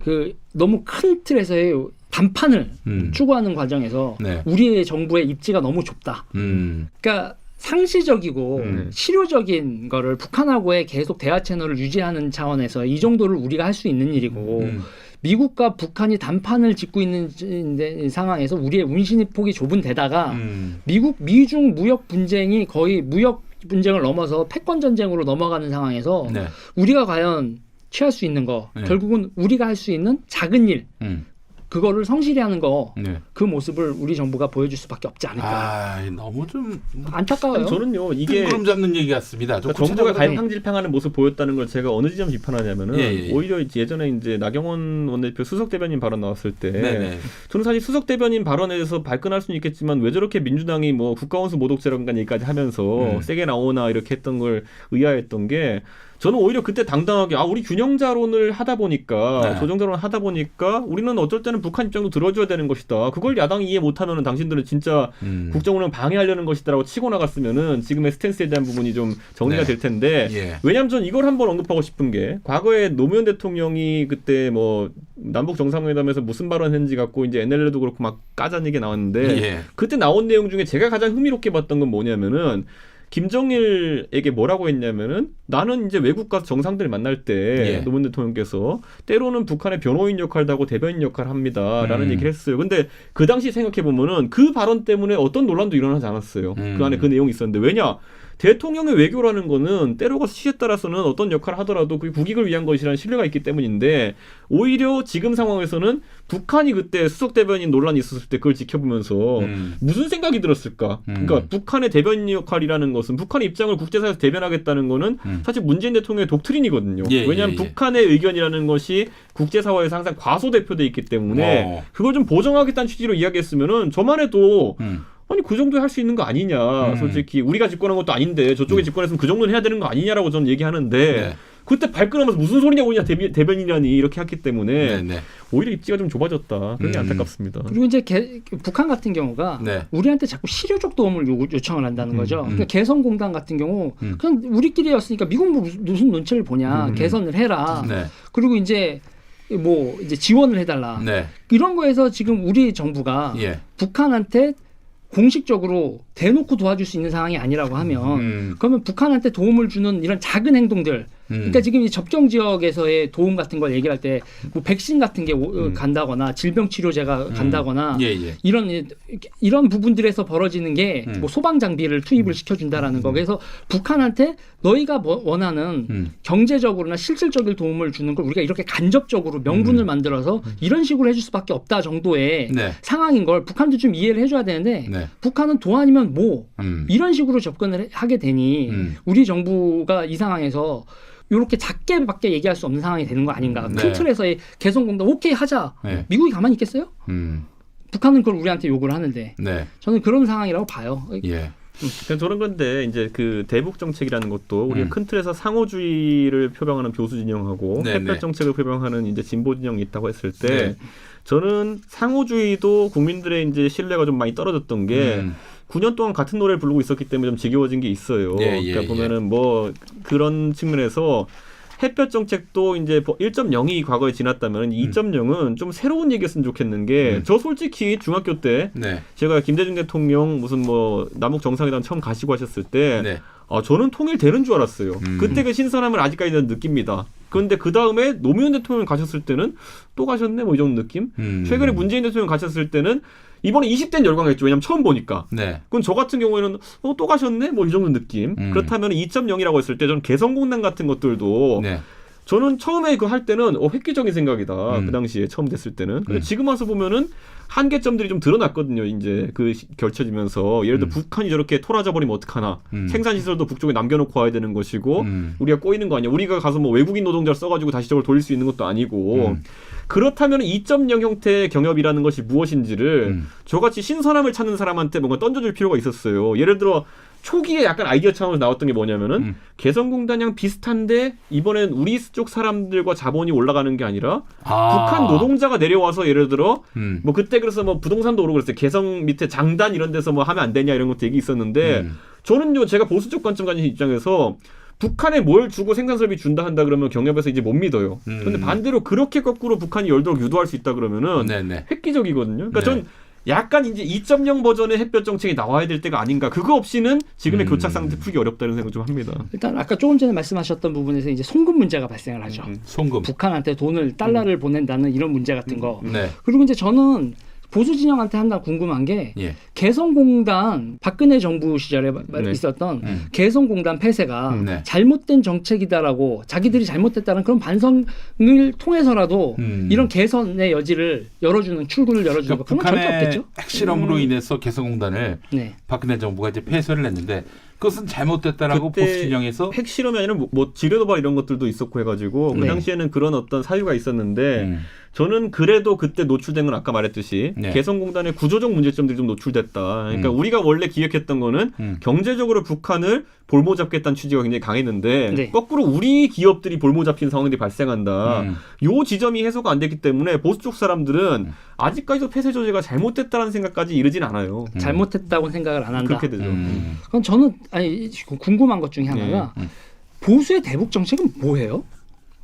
그 너무 큰 틀에서의 담판을 추구하는 과정에서 우리의 정부의 입지가 너무 좁다. 그러니까 상시적이고 실효적인 거를 북한하고의 계속 대화 채널을 유지하는 차원에서 이 정도를 우리가 할 수 있는 일이고 미국과 북한이 단판을 짓고 있는 상황에서 우리의 운신의 폭이 좁은 데다가 미중 무역 분쟁이 거의 무역 분쟁을 넘어서 패권 전쟁으로 넘어가는 상황에서 우리가 과연 취할 수 있는 거 결국은 우리가 할 수 있는 작은 일 그거를 성실히 하는 거, 네. 그 모습을 우리 정부가 보여줄 수밖에 없지 않을까. 너무 좀 안타까워요. 저는요 이게 뜬구름 잡는 얘기 같습니다. 좀 정부가 구체적으로 갈팡질팡하는 모습 보였다는 걸 제가 어느 지점 비판하냐면은 예. 오히려 예전에 이제 나경원 원내대표 수석 대변인 발언 나왔을 때 네네. 저는 사실 수석 대변인 발언에 대해서 발끈할 수는 있겠지만 왜 저렇게 민주당이 뭐 국가원수 모독죄라는 얘기까지 하면서 세게 나오나 이렇게 했던 걸 의아했던 게 저는 오히려 그때 당당하게 우리 균형자론을 하다 보니까 조정자론을 하다 보니까 우리는 어쩔 때는 북한 입장도 들어줘야 되는 것이다. 그걸 야당이 이해 못하면은 당신들은 진짜 국정운영 방해하려는 것이다라고 치고 나갔으면은 지금의 스탠스에 대한 부분이 좀 정리가 될 텐데 왜냐하면 전 이걸 한번 언급하고 싶은 게 과거에 노무현 대통령이 그때 뭐 남북 정상회담에서 무슨 발언했는지 갖고 이제 NLL도 그렇고 막 까자는 얘기 나왔는데 그때 나온 내용 중에 제가 가장 흥미롭게 봤던 건 뭐냐면은 김정일에게 뭐라고 했냐면은 나는 이제 외국 가서 정상들 만날 때 노무현 대통령께서 때로는 북한의 변호인 역할도 하고 대변인 역할을 합니다라는 얘기를 했어요. 근데 그 당시 생각해 보면은 그 발언 때문에 어떤 논란도 일어나지 않았어요. 그 안에 그 내용이 있었는데 왜냐? 대통령의 외교라는 거는 때로가 시에 따라서는 어떤 역할을 하더라도 그게 국익을 위한 것이라는 신뢰가 있기 때문인데 오히려 지금 상황에서는 북한이 그때 수석 대변인 논란이 있었을 때 그걸 지켜보면서 무슨 생각이 들었을까? 그러니까 북한의 대변인 역할이라는 것은 북한의 입장을 국제사회에서 대변하겠다는 거는 사실 문재인 대통령의 독트린이거든요. 왜냐하면 북한의 의견이라는 것이 국제사회에서 항상 과소대표돼 있기 때문에 그걸 좀 보정하겠다는 취지로 이야기했으면은 저만 해도 아니 그 정도 할 수 있는 거 아니냐. 솔직히 우리가 집권한 것도 아닌데 저쪽에 집권했으면 그 정도는 해야 되는 거 아니냐라고 저는 얘기하는데 그때 발끈하면서 무슨 소리냐고 그냥 대변인이라니 이렇게 했기 때문에 오히려 입지가 좀 좁아졌다. 그게 안타깝습니다. 그리고 이제 북한 같은 경우가 우리한테 자꾸 실효적 도움을 요청을 한다는 거죠. 그러니까 개성공단 같은 경우 그냥 우리끼리였으니까 미국 무슨 눈치를 보냐. 개선을 해라. 그리고 이제 뭐 이제 지원을 해달라. 이런 거에서 지금 우리 정부가 북한한테 공식적으로 대놓고 도와줄 수 있는 상황이 아니라고 하면 그러면 북한한테 도움을 주는 이런 작은 행동들 그러니까 지금 이 접경 지역에서의 도움 같은 걸 얘기할 때 뭐 백신 같은 게 간다거나 질병 치료제가 간다거나 이런 부분들에서 벌어지는 게 뭐 소방 장비를 투입을 시켜준다라는 거. 그래서 북한한테 너희가 원하는 경제적으로나 실질적인 도움을 주는 걸 우리가 이렇게 간접적으로 명분을 만들어서 이런 식으로 해줄 수밖에 없다 정도의 상황인 걸 북한도 좀 이해를 해줘야 되는데 북한은 도 아니면 뭐 이런 식으로 접근을 하게 되니 우리 정부가 이 상황에서 이렇게 작게밖에 얘기할 수 없는 상황이 되는 거 아닌가. 큰 틀에서의 개성공단 오케이 하자. 미국이 가만히 있겠어요? 북한은 그걸 우리한테 요구를 하는데 저는 그런 상황이라고 봐요. 저런 건데 이제 그 대북 정책이라는 것도 우리가 큰 틀에서 상호주의를 표방하는 교수 진영하고 햇볕 정책을 표방하는 이제 진보 진영이 있다고 했을 때 저는 상호주의도 국민들의 이제 신뢰가 좀 많이 떨어졌던 게 9년 동안 같은 노래를 부르고 있었기 때문에 좀 지겨워진 게 있어요. 그러니까 보면은 뭐 그런 측면에서 햇볕 정책도 이제 1.0이 과거에 지났다면 2.0은 좀 새로운 얘기였으면 좋겠는 게 저 솔직히 중학교 때 제가 김대중 대통령 무슨 뭐 남북 정상회담 처음 가시고 하셨을 때 저는 통일되는 줄 알았어요. 그때 그 신선함을 아직까지는 느낍니다. 그런데 그 다음에 노무현 대통령 가셨을 때는 또 가셨네 뭐 이 정도 느낌? 최근에 문재인 대통령 가셨을 때는 이번에 20대는 열광했죠. 왜냐면 처음 보니까. 그건 저 같은 경우에는 또 가셨네? 뭐 이 정도 느낌. 그렇다면 2.0이라고 했을 때 저는 개성공단 같은 것들도 저는 처음에 그 할 때는 획기적인 생각이다. 그 당시에 처음 됐을 때는. 근데 지금 와서 보면은 한계점들이 좀 드러났거든요. 이제 그 결쳐지면서 예를 들어 북한이 저렇게 토라져 버리면 어떡하나. 생산시설도 북쪽에 남겨놓고 와야 되는 것이고 우리가 꼬이는 거 아니야. 우리가 가서 뭐 외국인 노동자를 써가지고 다시 저걸 돌릴 수 있는 것도 아니고 그렇다면 2.0 형태의 경협이라는 것이 무엇인지를 저같이 신선함을 찾는 사람한테 뭔가 던져줄 필요가 있었어요. 예를 들어 초기에 약간 아이디어 차원으로 나왔던 게 뭐냐면은 개성공단이랑 비슷한데 이번엔 우리 쪽 사람들과 자본이 올라가는 게 아니라 북한 노동자가 내려와서 예를 들어 뭐 그때 그래서 뭐 부동산도 오르고 그랬어요. 개성 밑에 장단 이런 데서 뭐 하면 안 되냐 이런 것도 얘기 있었는데 저는요 제가 보수적 관점 가진 입장에서 북한에 뭘 주고 생산설비 준다 한다 그러면 경협에서 이제 못 믿어요. 그런데 반대로 그렇게 거꾸로 북한이 열도록 유도할 수 있다 그러면은 획기적이거든요. 그러니까 전 약간 이제 2.0 버전의 햇볕 정책이 나와야 될 때가 아닌가. 그거 없이는 지금의 교착 상태 풀기 어렵다는 생각 좀 합니다. 일단 아까 조금 전에 말씀하셨던 부분에서 이제 송금 문제가 발생을 하죠. 송금. 북한한테 달러를 보낸다는 이런 문제 같은 거. 그리고 이제 저는 보수 진영한테 하나 궁금한 게 예. 개성공단 박근혜 정부 시절에 네. 있었던 개성공단 폐쇄가 네. 잘못된 정책이다라고 자기들이 잘못됐다는 그런 반성을 통해서라도 이런 개선의 여지를 열어주는 출구를 열어주는 거 그런 건 절대 북한의 없겠죠. 핵실험으로 인해서 개성공단을 네. 박근혜 정부가 이제 폐쇄를 했는데 그것은 잘못됐다라고 그때 보수 진영에서 핵실험이 아니라 뭐 지뢰도발 이런 것들도 있었고 해가지고 그 네. 당시에는 그런 어떤 사유가 있었는데 저는 그래도 그때 노출된 건 아까 말했듯이 네. 개성공단의 구조적 문제점들이 좀 노출됐다. 그러니까 우리가 원래 기획했던 거는 경제적으로 북한을 볼모 잡겠다는 취지가 굉장히 강했는데 네. 거꾸로 우리 기업들이 볼모 잡힌 상황들이 발생한다. 요 지점이 해소가 안 됐기 때문에 보수 쪽 사람들은 아직까지도 폐쇄 조제가 잘못됐다는 생각까지 이르진 않아요. 잘못했다고 생각을 안 한다. 그렇게 되죠. 그럼 저는 궁금한 것 중에 하나가 보수의 대북 정책은 뭐예요?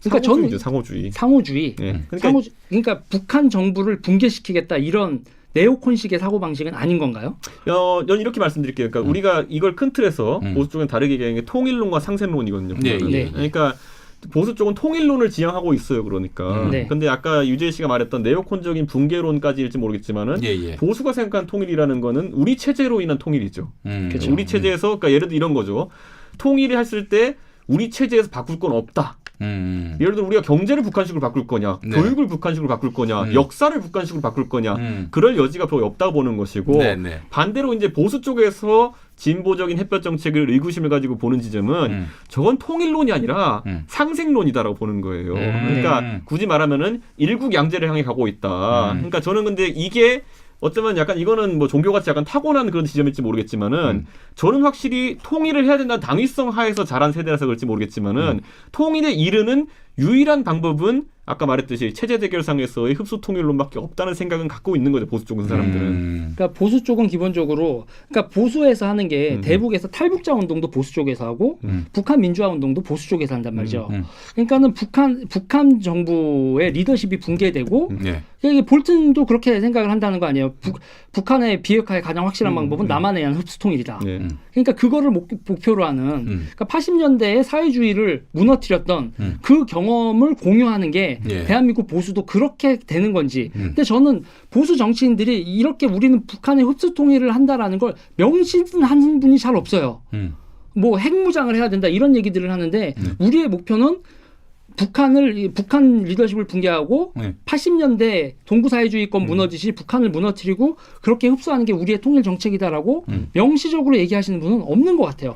그러니까 저는 상호주의. 상호주의. 네. 그러니까 그러니까 북한 정부를 붕괴시키겠다 이런 네오콘식의 사고 방식은 아닌 건가요? 전 이렇게 말씀드릴게요. 그러니까 우리가 이걸 큰 틀에서 보수 쪽은 다르게 얘기하는 게 통일론과 상생론이거든요. 네, 네. 그러니까 보수 쪽은 통일론을 지향하고 있어요. 그러니까. 네. 근데 아까 유재희 씨가 말했던 네오콘적인 붕괴론까지일지 모르겠지만은 예. 보수가 생각한 통일이라는 거는 우리 체제로 인한 통일이죠. 그렇죠. 우리 체제에서 그러니까 예를 들어 이런 거죠. 통일을 했을 때 우리 체제에서 바꿀 건 없다. 예를 들어 우리가 경제를 북한식으로 바꿀 거냐, 네. 교육을 북한식으로 바꿀 거냐, 역사를 북한식으로 바꿀 거냐, 그럴 여지가 별로 없다고 보는 것이고 네. 반대로 이제 보수 쪽에서 진보적인 햇볕 정책을 의구심을 가지고 보는 지점은 저건 통일론이 아니라 상생론이다라고 보는 거예요. 그러니까 굳이 말하면은 일국 양제를 향해 가고 있다. 그러니까 저는 근데 이게 어쩌면 약간 이거는 뭐 종교같이 약간 타고난 그런 지점일지 모르겠지만은 저는 확실히 통일을 해야 된다는 당위성 하에서 자란 세대라서 그럴지 모르겠지만은 통일에 이르는 유일한 방법은 아까 말했듯이 체제 대결상에서의 흡수 통일론밖에 없다는 생각은 갖고 있는 거죠. 보수 쪽은 사람들은. 그러니까 보수 쪽은 기본적으로 그러니까 보수에서 하는 게 대북에서 탈북자 운동도 보수 쪽에서 하고 북한 민주화 운동도 보수 쪽에서 한단 말이죠. 그러니까는 북한 정부의 리더십이 붕괴되고 이게 볼튼도 그렇게 생각을 한다는 거 아니에요. 북한의 비핵화의 가장 확실한 방법은 남한에 의한 흡수 통일이다. 그러니까 그거를 목표로 하는 그러니까 80년대에 사회주의를 무너뜨렸던 그 경험을 공유하는 게 대한민국 보수도 그렇게 되는 건지. 근데 저는 보수 정치인들이 이렇게 우리는 북한의 흡수 통일을 한다라는 걸 명심하는 분이 잘 없어요. 뭐 핵무장을 해야 된다 이런 얘기들을 하는데 우리의 목표는 북한 리더십을 붕괴하고 80년대 동구사회주의권 무너지시 북한을 무너뜨리고 그렇게 흡수하는 게 우리의 통일 정책이다라고 명시적으로 얘기하시는 분은 없는 것 같아요.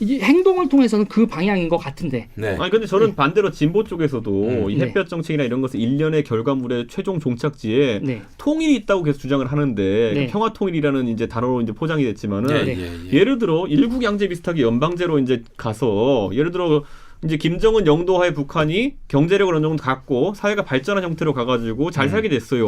이게 행동을 통해서는 그 방향인 것 같은데. 아니 근데 저는 반대로 진보 쪽에서도 이 햇볕 정책이나 이런 것을 일련의 결과물의 최종 종착지에 통일이 있다고 계속 주장을 하는데 평화 통일이라는 이제 단어로 이제 포장이 됐지만은 예를 들어 일국 양제 비슷하게 연방제로 이제 가서 예를 들어 이제 김정은 영도하에 북한이 경제력을 어느 정도 갖고 사회가 발전한 형태로 가가지고 잘 살게 됐어요.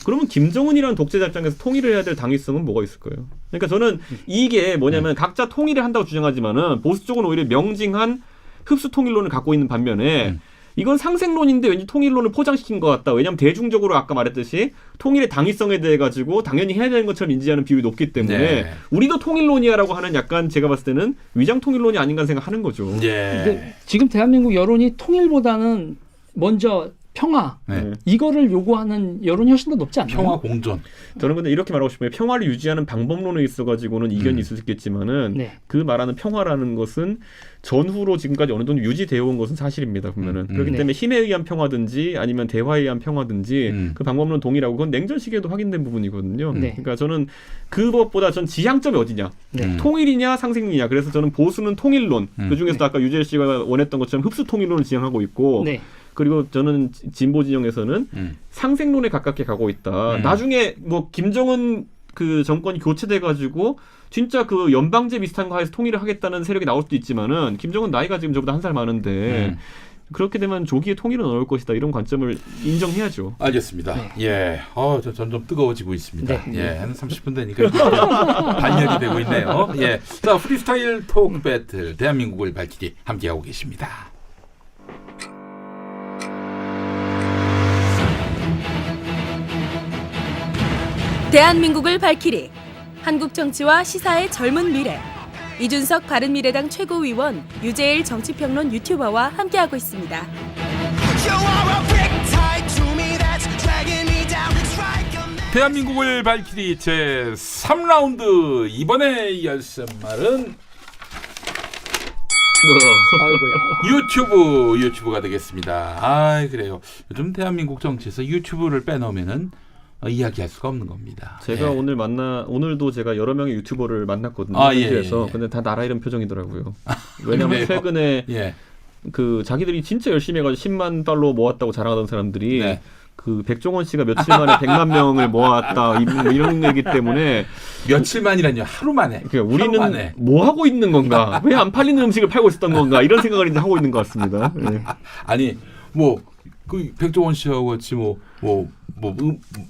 그러면 김정은이라는 독재자 입장에서 통일을 해야 될 당위성은 뭐가 있을까요? 그러니까 저는 이게 뭐냐면 각자 통일을 한다고 주장하지만은 보수 쪽은 오히려 명징한 흡수 통일론을 갖고 있는 반면에 이건 상생론인데 왠지 통일론을 포장시킨 것 같다. 왜냐하면 대중적으로 아까 말했듯이 통일의 당위성에 대해 가지고 당연히 해야 되는 것처럼 인지하는 비율이 높기 때문에 우리도 통일론이야라고 하는 약간 제가 봤을 때는 위장 통일론이 아닌가 생각하는 거죠. 근데 지금 대한민국 여론이 통일보다는 먼저 평화 이거를 요구하는 여론이 훨씬 더 높지 않나요? 평화 공존. 저는 근데 이렇게 말하고 싶어요. 평화를 유지하는 방법론에 있어가지고는 이견이 있을 수 있겠지만은 그 말하는 평화라는 것은 전후로 지금까지 어느 정도 유지되어 온 것은 사실입니다. 보면은 그렇기 때문에 힘에 의한 평화든지 아니면 대화에 의한 평화든지 그 방법론 동일하고 그건 냉전 시기에도 확인된 부분이거든요. 그러니까 저는 그것보다 전 지향점이 어디냐, 통일이냐 상생이냐. 그래서 저는 보수는 통일론, 그 중에서도 아까 유재일 씨가 원했던 것처럼 흡수 통일론을 지향하고 있고. 그리고 저는 진보 진영에서는 상생론에 가깝게 가고 있다. 나중에 뭐 김정은 그 정권이 교체돼 가지고 진짜 그 연방제 비슷한 거 해서 통일을 하겠다는 세력이 나올 수도 있지만은 김정은 나이가 지금 저보다 1살 많은데 그렇게 되면 조기에 통일은 어려울 것이다. 이런 관점을 인정해야죠. 알겠습니다. 예. 저 점점 뜨거워지고 있습니다. 예. 한 30분 되니까 반열이 되고 있네요. 예. 자, 프리스타일 톡 배틀 대한민국을 밝히기 함께하고 계십니다. 대한민국을 밝히리. 한국 정치와 시사의 젊은 미래. 이준석 바른미래당 최고위원, 유재일 정치평론 유튜버와 함께하고 있습니다. 대한민국을 밝히리 제 3라운드 이번에 열쇠말은 아이고야. 유튜브가 되겠습니다. 아 그래요. 요즘 대한민국 정치에서 유튜브를 빼놓으면은 이야기할 수가 없는 겁니다. 제가 예. 오늘도 제가 여러 명의 유튜버를 만났거든요. 아, 예, 현지에서. 예, 예. 근데 다 나라 이름 표정이더라고요. 왜냐면 그래요? 최근에 예. 그 자기들이 진짜 열심히 해가지고 10만 달러 모았다고 자랑하던 사람들이 네. 그 백종원 씨가 며칠 만에 100만 명을 모았다 뭐 이런 얘기 때문에 며칠만이라뇨. 하루 만에. 그러니까 하루 우리는 만에. 뭐 하고 있는 건가? 왜 안 팔리는 음식을 팔고 있었던 건가? 이런 생각을 이제 하고 있는 것 같습니다. 예. 아니 뭐 그 백종원 씨하고 같이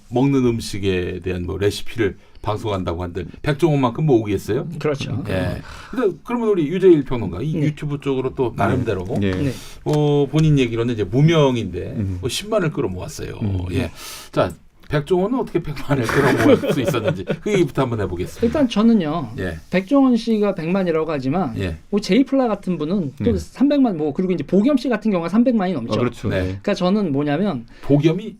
먹는 음식에 대한 뭐 레시피를 방송한다고 한들 백종원만큼 모으겠어요? 그렇죠. 예. 근데 그러면 우리 유재일 평론가 이 네. 유튜브 쪽으로 또 나름대로 예. 네. 본인 얘기로는 이제 무명인데 10만을 끌어모았어요. 예. 자 백종원은 어떻게 100만을 끌어모을 수 있었는지 그 얘기부터 한번 해보겠습니다. 일단 저는요. 예. 백종원 씨가 100만이라고 하지만 예. 뭐 제이플라 같은 분은 또 300만 뭐 그리고 이제 보겸 씨 같은 경우가 300만이 넘죠. 그렇죠. 네. 그러니까 저는 뭐냐면 보겸이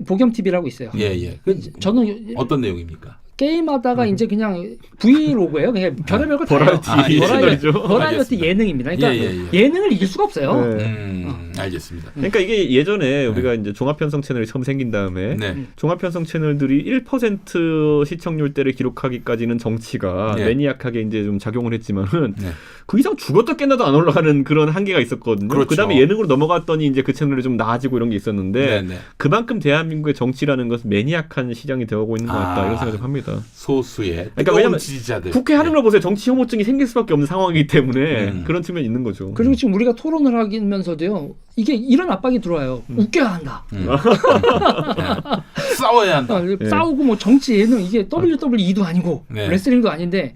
보겸 TV라고 있어요. 예. 저는 어떤 내용입니까? 게임하다가 이제 그냥 브이로그예요. 그냥 별의별 거 다 해요. 버라이어티 채널이죠. 버라이어티 알겠습니다. 예능입니다. 그러니까 예. 예능을 이길 수가 없어요. 네. 알겠습니다. 그러니까 이게 예전에 우리가 이제 종합편성 채널이 처음 생긴 다음에 네. 종합편성 채널들이 1% 시청률대를 기록하기까지는 정치가 네. 매니악하게 이제 좀 작용을 했지만은 네. 그 이상 죽었다 깨나도 안 올라가는 그런 한계가 있었거든요. 그렇죠. 그다음에 예능으로 넘어갔더니 이제 그 채널이 좀 나아지고 이런 게 있었는데 네. 그만큼 대한민국의 정치라는 것은 매니악한 시장이 되어가고 있는 것 같다 이런 생각 좀 합니다. 소수의 그러니까 뜨거운 왜냐면 지지자들. 국회 하는 걸 보세요. 정치 혐오증이 생길 수밖에 없는 상황이기 때문에 그런 측면이 있는 거죠. 그리고 지금 우리가 토론을 하면서도요. 이게 이런 압박이 들어와요. 웃겨야 한다. 싸워야 한다. 싸우고 뭐 정치 예능 이게 WWE도 아니고 네. 레슬링도 아닌데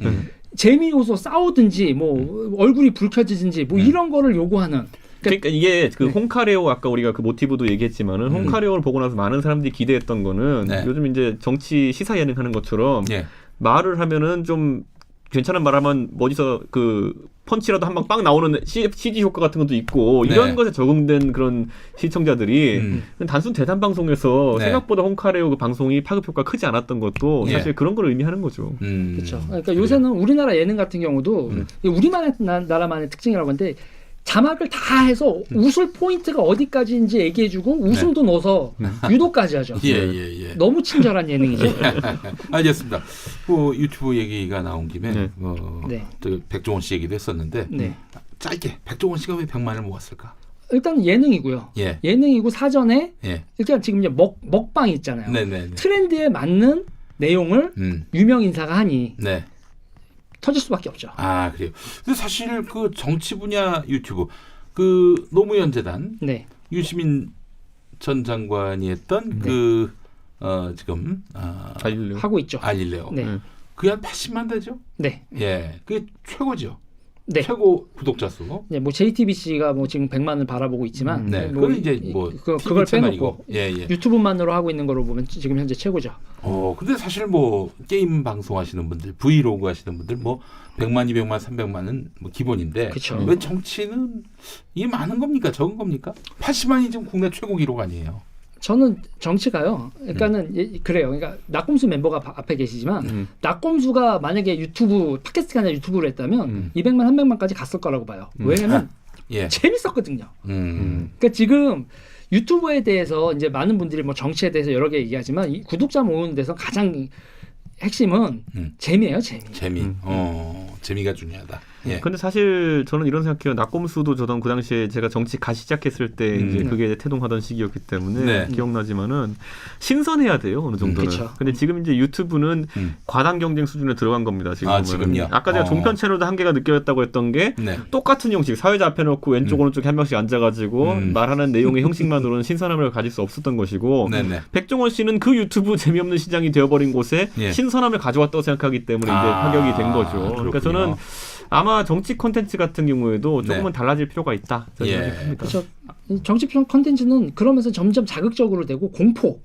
재미 요소 싸우든지 뭐 얼굴이 불켜지든지 뭐 이런 거를 요구하는. 그러니까 이게 그 홍카레오 아까 우리가 그 모티브도 얘기했지만은 홍카레오를 보고 나서 많은 사람들이 기대했던 거는 네. 요즘 이제 정치 시사 예능 하는 것처럼 예. 말을 하면은 좀 괜찮은 말하면 어디서 그 펀치라도 한 방 빵 나오는 CG 효과 같은 것도 있고 이런 네. 것에 적응된 그런 시청자들이 단순 대담 방송에서 네. 생각보다 홍카레오 그 방송이 파급 효과 크지 않았던 것도 예. 사실 그런 걸 의미하는 거죠. 그렇죠. 그러니까 요새는 우리나라 예능 같은 경우도 우리만의 나라만의 특징이라고 하는데 자막을 다 해서 웃을 포인트가 어디까지인지 얘기해주고 웃음도 넣어서 유도까지 하죠. 예. 너무 친절한 예능이죠. 알겠습니다. 그 유튜브 얘기가 나온 김에 네. 네. 또 백종원 씨 얘기도 했었는데 네. 짧게 백종원 씨가 왜 100만을 모았을까? 일단 예능이고요. 예. 예능이고 사전에 예. 일단 지금 이제 먹방 있잖아요. 네네. 트렌드에 맞는 내용을 유명 인사가 하니 네. 터질 수밖에 없죠. 아 그래요. 근데 사실 그 정치 분야 유튜브 그 노무현 재단 네. 유시민 전 장관이 했던 그 지금 알릴래요. 하고 있죠. 알릴레오. 네. 그게 한 80만 되죠? 네. 예. 그게 최고죠. 네. 최고 구독자 수. 네, 뭐 JTBC가 뭐 지금 100만을 바라보고 있지만 네. 뭐 그건 이제 뭐 그걸 채널이고. 빼놓고 예. 유튜브만으로 하고 있는 거로 보면 지금 현재 최고죠. 근데 사실 뭐 게임 방송 하시는 분들, 브이로그 하시는 분들 뭐 100만, 200만, 300만은 뭐 기본인데 그쵸. 왜 정치는 이게 많은 겁니까? 적은 겁니까? 80만이 지금 국내 최고 기록 아니에요. 저는 정치가요. 그러니까는 그래요. 그러니까 낙곰수 멤버가 앞에 계시지만 낙곰수가 만약에 유튜브 팟캐스트가 아니라 유튜브를 했다면 200만, 300만까지 갔을 거라고 봐요. 왜냐면 예. 재밌었거든요. 음. 그러니까 지금 유튜브에 대해서 이제 많은 분들이 뭐 정치에 대해서 여러 개 얘기하지만 이 구독자 모으는 데서 가장 핵심은 재미예요, 재미. 재미가 중요하다. 예. 근데 사실 저는 이런 생각해요. 낙곰수도 저던 그 당시에 제가 정치 가 시작했을 때 이제 그게 태동하던 시기였기 때문에 네. 기억나지만은 신선해야 돼요 어느 정도는. 그쵸. 근데 지금 이제 유튜브는 과당 경쟁 수준에 들어간 겁니다. 지금 보면은. 지금요? 아까 제가 종편 채널도 한계가 느껴졌다고 했던 게 네. 똑같은 형식 사회자 앞에 놓고 왼쪽 오른쪽 한 명씩 앉아가지고 말하는 내용의 형식만으로는 신선함을 가질 수 없었던 것이고 네네. 백종원 씨는 그 유튜브 재미없는 시장이 되어버린 곳에 예. 신선함을 가져왔다고 생각하기 때문에 이제 파격이 된 거죠. 그러니까 그렇군요. 저는 아마 정치 콘텐츠 같은 경우에도 조금은 네. 달라질 필요가 있다. 저는 예. 생각합니다. 그렇죠. 정치평 컨텐츠는 그러면서 점점 자극적으로 되고 공포,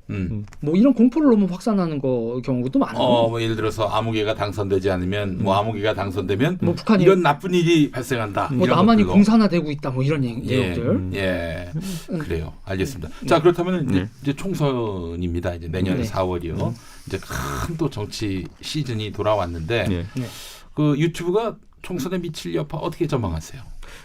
뭐 이런 공포를 너무 확산하는 경우도 많아요. 뭐 예를 들어서 아무개가 당선되지 않으면 뭐 아무개가 당선되면 뭐 북한이 이런 나쁜 일이 발생한다. 뭐 이런 남한이 것들로. 공산화되고 있다. 뭐 이런 내용들. 예, 그래요. 알겠습니다. 자, 그렇다면 이제 총선입니다. 이제 내년 네. 4월이요. 이제 큰 또 정치 시즌이 돌아왔는데 네. 그 유튜브가 총선에 미칠 여파 어떻게 전망하세요?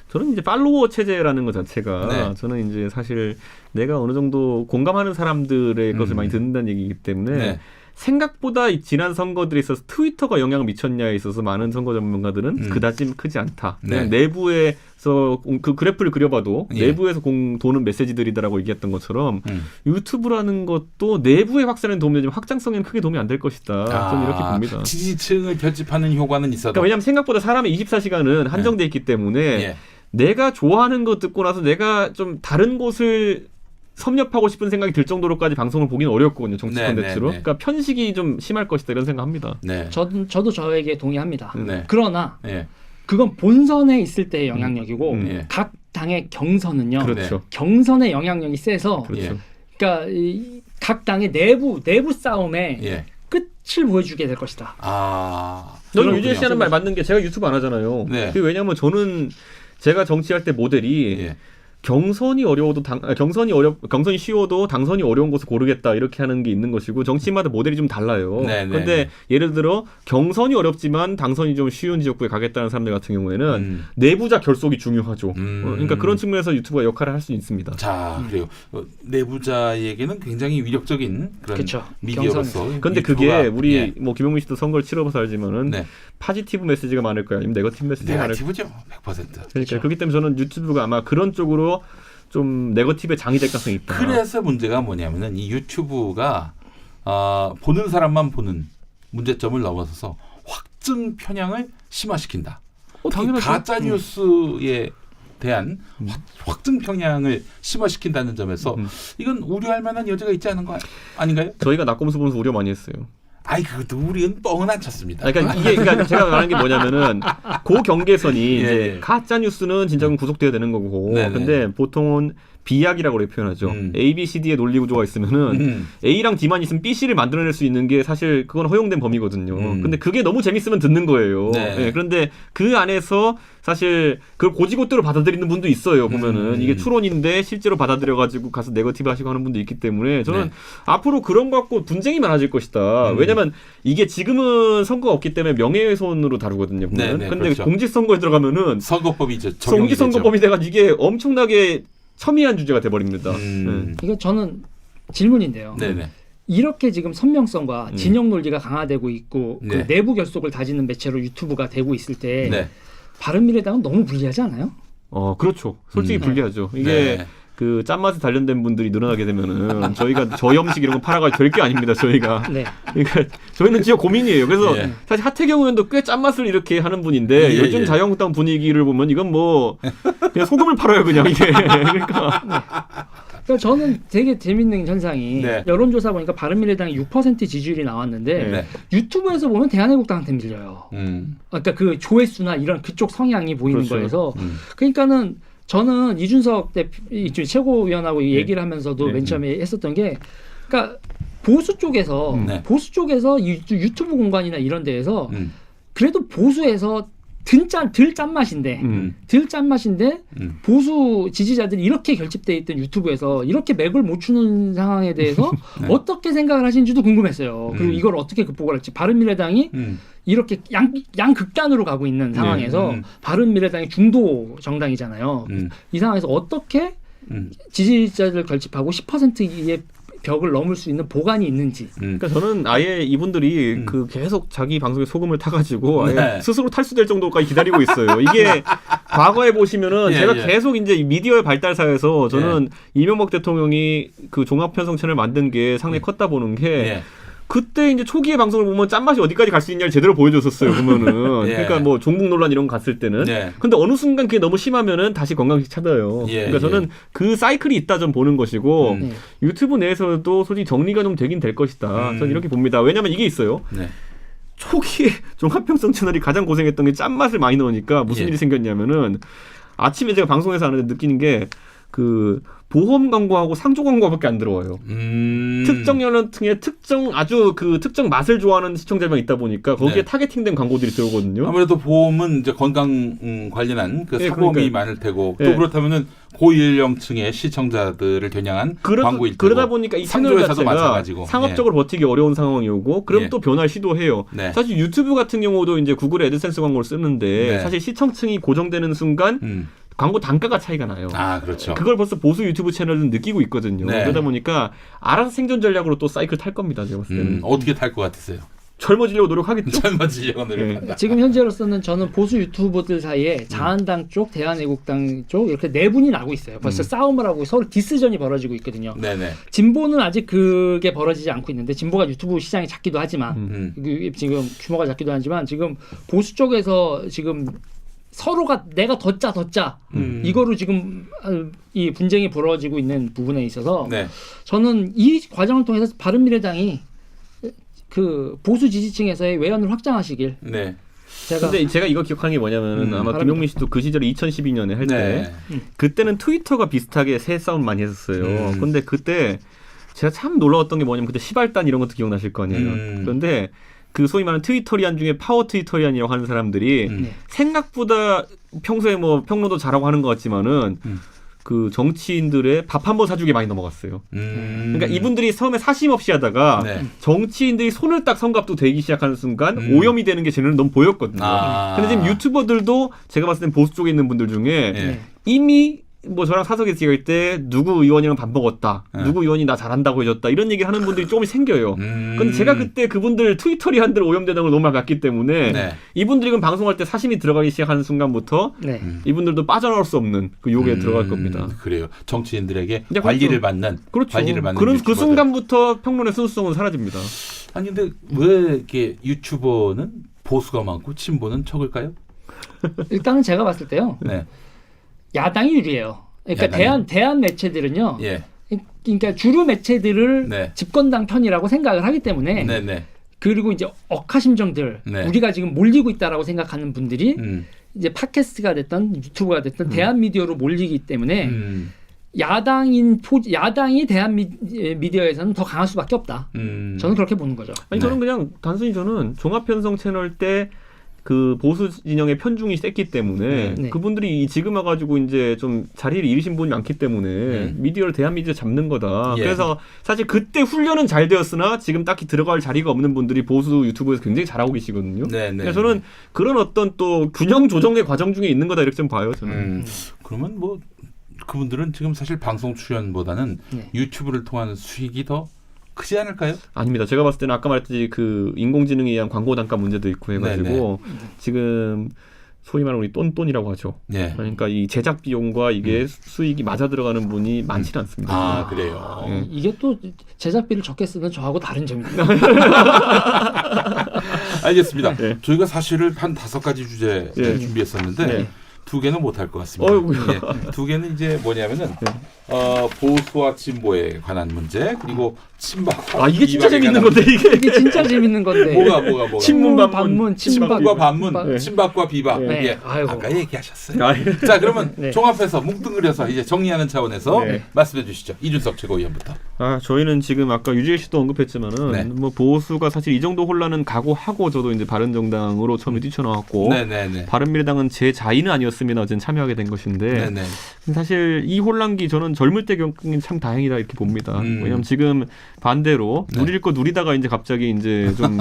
저는 이제 팔로워 체제라는 것 자체가 네. 저는 이제 사실 내가 어느 정도 공감하는 사람들의 것을 많이 듣는다는 얘기이기 때문에 네. 생각보다 이 지난 선거들에 있어서 트위터가 영향을 미쳤냐에 있어서 많은 선거 전문가들은 그다지 크지 않다. 그냥 내부에서 그 그래프를 그려봐도 예. 내부에서 도는 메시지들이다라고 얘기했던 것처럼 유튜브라는 것도 내부의 확산에 도움이 되지만 확장성에는 크게 도움이 안 될 것이다. 저는 이렇게 봅니다. 지지층을 결집하는 효과는 있어도. 그러니까 왜냐하면 생각보다 사람의 24시간은 한정돼 있기 때문에 예. 내가 좋아하는 거 듣고 나서 내가 좀 다른 곳을 섭렵하고 싶은 생각이 들 정도로까지 방송을 보기는 어렵거든요. 정치 네, 콘텐츠로. 네, 네. 그러니까 편식이 좀 심할 것이다 이런 생각합니다. 네. 저도 저에게 동의합니다. 네. 그러나 예. 그건 본선에 있을 때의 영향력이고 예. 각 당의 경선은요. 그렇죠. 경선의 영향력이 세서 그렇죠. 그러니까 각 당의 내부 싸움에 예. 끝을 보여주게 될 것이다. 저는 유진 씨 하는 말 맞는 게 제가 유튜브 안 하잖아요. 네. 왜냐하면 저는 제가 정치할 때 모델이 예. 경선이 쉬워도 당선이 어려운 곳을 고르겠다 이렇게 하는 게 있는 것이고 정치마다 모델이 좀 달라요. 네, 네, 그런데 네. 예를 들어 경선이 어렵지만 당선이 좀 쉬운 지역구에 가겠다는 사람들 같은 경우에는 내부자 결속이 중요하죠. 그러니까 그런 측면에서 유튜브가 역할을 할 수 있습니다. 자, 그래요. 내부자에게는 굉장히 위력적인 그런 그쵸. 미디어로서. 그런데 그게 우리 뭐 김용민 씨도 선거를 치러봐서 알지만은 네. 파지티브 메시지가 많을까요? 아니면 네거티브 메시지가 많을까요? 네거티브죠. 100%. 그러니까 그렇기 때문에 저는 유튜브가 아마 그런 쪽으로 좀 네거티브에 장이 될 가능성이 있다. 그래서 문제가 뭐냐면은 이 유튜브가 보는 사람만 보는 문제점을 넘어서서 확증 편향을 심화시킨다. 당연하죠. 가짜 뉴스에 대한 확증 편향을 심화시킨다는 점에서 이건 우려할 만한 여지가 있지 않은 거 아닌가요? 저희가 낙검수 보면서 우려 많이 했어요. 아이 그것도 우리는 뻥은 안 쳤습니다. 그러니까 제가 말하는 게 뭐냐면은 그 경계선이 이제 예. 가짜 뉴스는 진짜로 구속돼야 되는 거고, 네네. 근데 보통은 비약이라고 그렇게 표현하죠. A, B, C, D의 논리 구조가 있으면은 A랑 D만 있으면 B, C를 만들어낼 수 있는 게 사실 그건 허용된 범위거든요. 근데 그게 너무 재밌으면 듣는 거예요. 네. 예, 그런데 그 안에서 사실 그걸 고지고대로 받아들이는 분도 있어요. 보면은 이게 추론인데 실제로 받아들여가지고 가서 네거티브 하시고 하는 분도 있기 때문에 저는 네. 앞으로 그런 거 갖고 분쟁이 많아질 것이다. 왜냐면 이게 지금은 선거가 없기 때문에 명예훼손으로 다루거든요. 보면. 네, 근데 그렇죠. 공직선거에 들어가면은 선거법이 이제 적용이 공직선거법이 돼가지고 이게 엄청나게 첨예한 주제가 돼버립니다. 네. 이거 저는 질문인데요. 네네. 이렇게 지금 선명성과 진영 논리가 강화되고 있고 네. 그 내부 결속을 다지는 매체로 유튜브가 되고 있을 때 네. 바른미래당은 너무 불리하지 않아요? 그렇죠. 솔직히 불리하죠. 이게 네. 그 짠맛에 단련된 분들이 늘어나게 되면은 저희가 저염식 이런 거 팔아가지고 될 게 아닙니다. 저희가. 네. 그러니까 저희는 진짜 고민이에요. 그래서 예. 사실 하태경 의원도 꽤 짠맛을 이렇게 하는 분인데 예, 요즘 예. 자유한국당 분위기를 보면 이건 뭐 그냥 소금을 팔아요 그냥 이게. 그러니까 그러니까 저는 되게 재밌는 현상이 네. 여론조사 보니까 바른미래당이 6% 지지율이 나왔는데 네. 유튜브에서 보면 대한애국당한테 밀려요. 그러니까 그 조회수나 이런 그쪽 성향이 보이는 그렇죠. 거여서 그러니까는 저는 이준석 최고위원하고 이 네. 얘기를 하면서도 네. 맨 처음에 했었던 게 그러니까 보수 쪽에서 네. 유튜브 공간이나 이런 데에서 그래도 보수에서 덜 짠맛인데 보수 지지자들이 이렇게 결집돼 있던 유튜브에서 이렇게 맥을 못 추는 상황에 대해서 네. 어떻게 생각을 하시는지도 궁금했어요. 그리고 이걸 어떻게 극복을 할지. 바른미래당이 이렇게 양극단으로 가고 있는 상황에서 바른미래당이 중도 정당이잖아요. 이 상황에서 어떻게 지지자들 결집하고 10%의 벽을 넘을 수 있는 보관이 있는지. 그러니까 저는 아예 이분들이 그 계속 자기 방송에 소금을 타가지고 아예 네. 스스로 탈수될 정도까지 기다리고 있어요. 이게 과거에 보시면은 예, 제가 예. 계속 이제 미디어의 발달사에서 저는 이명박 대통령이 그 종합편성 채널 만든 게 상당히 컸다 보는 게 예. 그때 이제 초기의 방송을 보면 짠맛이 어디까지 갈 수 있냐를 제대로 보여줬었어요. 보면은 예. 그러니까 뭐 종북 논란 이런 거 갔을 때는. 예. 근데 어느 순간 그게 너무 심하면은 다시 건강식 찾아요. 예, 그러니까 저는 그 사이클이 있다 좀 보는 것이고 네. 유튜브 내에서도 솔직히 정리가 좀 되긴 될 것이다. 저는 이렇게 봅니다. 왜냐하면 이게 있어요. 네. 초기에 종합편성 채널이 가장 고생했던 게 짠맛을 많이 넣으니까 무슨 예. 일이 생겼냐면은 아침에 제가 방송에서 하는데 느끼는 게 그 보험 광고하고 상조 광고밖에 안 들어와요. 특정 연령층의 특정 맛을 좋아하는 시청자만 있다 보니까 거기에 네. 타겟팅된 광고들이 들어오거든요. 아무래도 보험은 이제 건강 관련한 그 네, 사보험이 그러니까요. 많을 테고 네. 또 그렇다면은 고연령층의 시청자들을 겨냥한 광고일 테고 그러다 보니까 이 채널 상조에서도 자체가 마찬가지고. 상업적으로 버티기 어려운 상황이 오고 그럼 예. 또 변화를 시도해요. 네. 사실 유튜브 같은 경우도 이제 구글의 애드센스 광고를 쓰는데 네. 사실 시청층이 고정되는 순간 광고 단가가 차이가 나요. 아 그렇죠. 그걸 벌써 보수 유튜브 채널은 느끼고 있거든요. 네. 그러다 보니까 알아서 생존 전략으로 또 사이클 탈 겁니다. 제가 봤을 때는. 어떻게 탈 것 같으세요? 젊어지려고 노력하겠죠. 젊어지려고 노력한다. 지금 현재로서는 저는 보수 유튜버들 사이에 자한당 쪽, 대한애국당 쪽 이렇게 내분이 나고 있어요. 벌써 싸움을 하고 서로 디스전이 벌어지고 있거든요. 네네. 진보는 아직 그게 벌어지지 않고 있는데 진보가 유튜브 시장이 작기도 하지만 지금 규모가 작기도 하지만 지금 보수 쪽에서 지금 서로가 내가 더 짜 이거로 지금 이 분쟁이 벌어지고 있는 부분에 있어서 네. 저는 이 과정을 통해서 바른미래당이 그 보수 지지층에서의 외연을 확장하시길 네. 근데 제가 이거 기억하는 게 뭐냐면은 아마 바랍니다. 김용민 씨도 그 시절에 2012년에 할 때 네. 그때는 트위터가 비슷하게 새 싸움 많이 했었어요. 근데 그때 제가 참 놀라웠던 게 뭐냐면 그때 시발단 이런 것도 기억나실 거 아니에요. 그런데 그 소위 말하는 트위터리안 중에 파워 트위터리안이라고 하는 사람들이 생각보다 평소에 뭐 평론도 잘하고 하는 것 같지만은 그 정치인들의 밥 한 번 사주기 많이 넘어갔어요. 그러니까 이분들이 처음에 사심 없이 하다가 네. 정치인들이 손을 딱 성갑도 되기 시작하는 순간 오염이 되는 게 쟤네는 너무 보였거든요. 근데 지금 유튜버들도 제가 봤을 땐 보수 쪽에 있는 분들 중에 네. 이미 뭐 저랑 사석에 찍을 때 누구 의원이랑 밥 먹었다. 네. 누구 의원이 나 잘한다고 해줬다. 이런 얘기 하는 분들이 조금씩 생겨요. 근데 제가 그때 그분들 트위터리한들 오염되는 걸 너무 많이 봤기 때문에 네. 이분들이 그럼 방송할 때 사심이 들어가기 시작하는 순간부터 네. 이분들도 빠져나올 수 없는 그 욕에 들어갈 겁니다. 그래요. 정치인들에게 이제 관리를 그렇죠. 받는 그렇죠. 관리를 받는 그 유튜버들. 순간부터 평론의 순수성은 사라집니다. 아니 근데 왜 이렇게 유튜버는 보수가 많고 친보는 적을까요? 일단은 제가 봤을 때요. 네. 야당이 유리해요. 그러니까 야당이. 대한 매체들은요. 예. 그러니까 주류 매체들을 네. 집권당 편이라고 생각을 하기 때문에 네네. 그리고 이제 억하심정들 네. 우리가 지금 몰리고 있다라고 생각하는 분들이 이제 팟캐스트가 됐던 유튜브가 됐던 대한 미디어로 몰리기 때문에 야당이 대한 미디어에서는 더 강할 수밖에 없다. 저는 그렇게 보는 거죠. 아니 저는 그냥 단순히 저는 종합편성 채널 때 그 보수 진영의 편중이 셌기 때문에 네. 그분들이 지금 와가지고 이제 좀 자리를 잃으신 분이 많기 때문에 미디어를 대한 미디어 잡는 거다. 예. 그래서 사실 그때 훈련은 잘 되었으나 지금 딱히 들어갈 자리가 없는 분들이 보수 유튜브에서 굉장히 잘하고 계시거든요. 네네. 그래서 저는 그런 어떤 또 균형 조정의 과정 중에 있는 거다 이렇게 좀 봐요. 저는. 그러면 뭐 그분들은 지금 사실 방송 출연보다는 유튜브를 통한 수익이 더 크지 않을까요? 아닙니다. 제가 봤을 때는 아까 말했듯이 그 인공지능에 의한 광고 단가 문제도 있고 해가지고 지금 소위 말하는 우리 똔똔이라고 하죠. 네. 그러니까 이 제작 비용과 이게 수익이 맞아 들어가는 분이 많지는 않습니다. 아 그래요. 이게 또 제작비를 적게 쓰는 저하고 다른 점입니다. 알겠습니다. 네. 저희가 사실을 한 5가지 주제 네. 준비했었는데 네. 2개는 못할 것 같습니다. 어이구야. 예, 2개는 이제 뭐냐면은 보수와 진보에 관한 문제 그리고 친박과 아 이게 진짜 비박에 재밌는 관한 건데 이게. 이게 진짜 재밌는 건데. 뭐가 친문 반문, 친박과 반문, 네. 친박과 비박. 네. 예. 아이고. 아까 얘기하셨어요. 아, 자 그러면 네. 종합해서 뭉뚱그려서 이제 정리하는 차원에서 네. 말씀해 주시죠. 이준석 최고위원부터. 저희는 지금 아까 유지일 씨도 언급했지만은 네. 뭐 보수가 사실 이 정도 혼란은 각오하고 저도 이제 바른정당으로 처음에 뛰쳐나왔고 네네네. 바른미래당은 제 자의는 아니었으면 어쨌든 참여하게 된 것인데 네네. 사실 이 혼란기 저는 젊을 때 겪은 게 참 다행이다 이렇게 봅니다. 왜냐하면 지금 반대로 네. 누릴 거 누리다가 이제 갑자기 이제 좀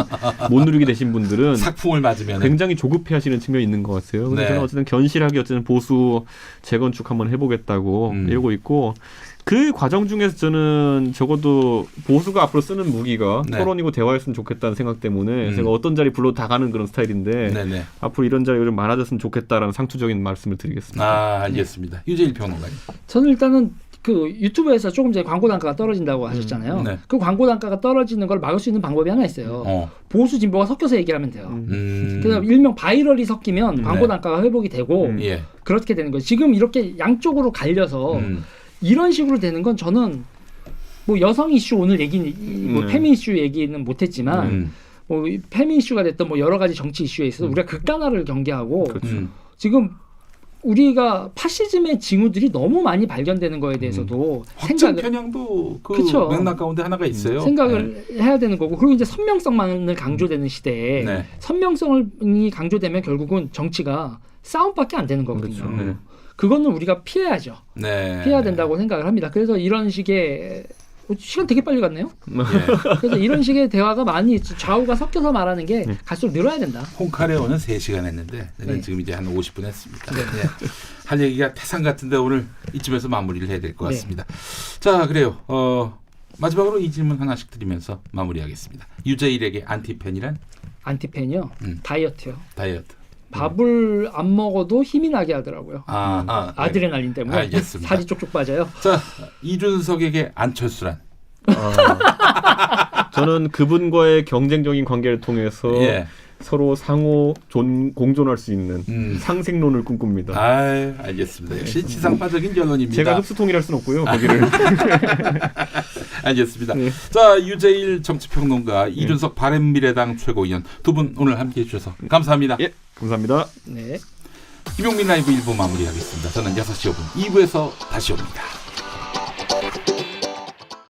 못 누리게 되신 분들은 삭풍을 맞으면 굉장히 조급해하시는 측면이 있는 것 같아요. 근데 네. 저는 어쨌든 견실하게 어쨌든 보수 재건축 한번 해보겠다고 이러고 있고 그 과정 중에서 저는 적어도 보수가 앞으로 쓰는 무기가 네. 토론이고 대화였으면 좋겠다는 생각 때문에 제가 어떤 자리 불러 다 가는 그런 스타일인데 네네. 앞으로 이런 자리가 좀 많아졌으면 좋겠다라는 상투적인 말씀을 드리겠습니다. 아 알겠습니다. 유재일 평론가님. 저는 일단은 그 유튜브에서 조금 전에 광고 단가가 떨어진다고 하셨잖아요. 네. 그 광고 단가가 떨어지는 걸 막을 수 있는 방법이 하나 있어요. 보수 진보가 섞여서 얘기를 하면 돼요. 그래서 일명 바이럴이 섞이면 광고 단가가 회복이 되고 예. 그렇게 되는 거예요. 지금 이렇게 양쪽으로 갈려서 이런 식으로 되는 건 저는 뭐 여성 이슈 오늘 얘기 뭐 페미 이슈 얘기는 못했지만 뭐 페미 이슈가 됐던 뭐 여러 가지 정치 이슈에 있어서 우리가 극단화를 경계하고 지금 우리가 파시즘의 징후들이 너무 많이 발견되는 거에 대해서도 확장 편향도 그 그쵸. 맥락 가운데 하나가 있어요. 생각을 해야 되는 거고 그리고 이제 선명성만을 강조되는 시대에 네. 선명성이 강조되면 결국은 정치가 싸움밖에 안 되는 거거든요. 그렇죠. 네. 그거는 우리가 피해야죠. 네. 피해야 된다고 생각을 합니다. 그래서 이런 식의 시간 되게 빨리 갔네요. 예. 그래서 이런 식의 대화가 많이 좌우가 섞여서 말하는 게 갈수록 늘어야 된다. 홍카레오는 3시간 했는데 네. 지금 이제 한 50분 했습니다. 네. 할 얘기가 태산 같은데 오늘 이쯤에서 마무리를 해야 될 것 같습니다. 자, 그래요. 마지막으로 이 질문 하나씩 드리면서 마무리하겠습니다. 유재일에게 안티팬이란? 안티팬이요. 다이어트요. 다이어트. 밥을 안 먹어도 힘이 나게 하더라고요. 네. 아드레날린 때문에 알겠습니다. 살이 쪽쪽 빠져요. 자, 이준석에게 안철수란? 저는 그분과의 경쟁적인 관계를 통해서 예. 서로 상호 공존할 수 있는 상생론을 꿈꿉니다. 알겠습니다. 역시 지상파적인 결론입니다. 제가 흡수통일할 수는 없고요. 거기를. 알겠습니다. 네. 자, 유재일 정치평론가, 이준석 바른미래당 최고위원 두 분 오늘 함께해 주셔서 감사합니다. 예, 감사합니다. 네. 김용민 라이브 1부 마무리하겠습니다. 저는 6시 5분 2부에서 다시 옵니다.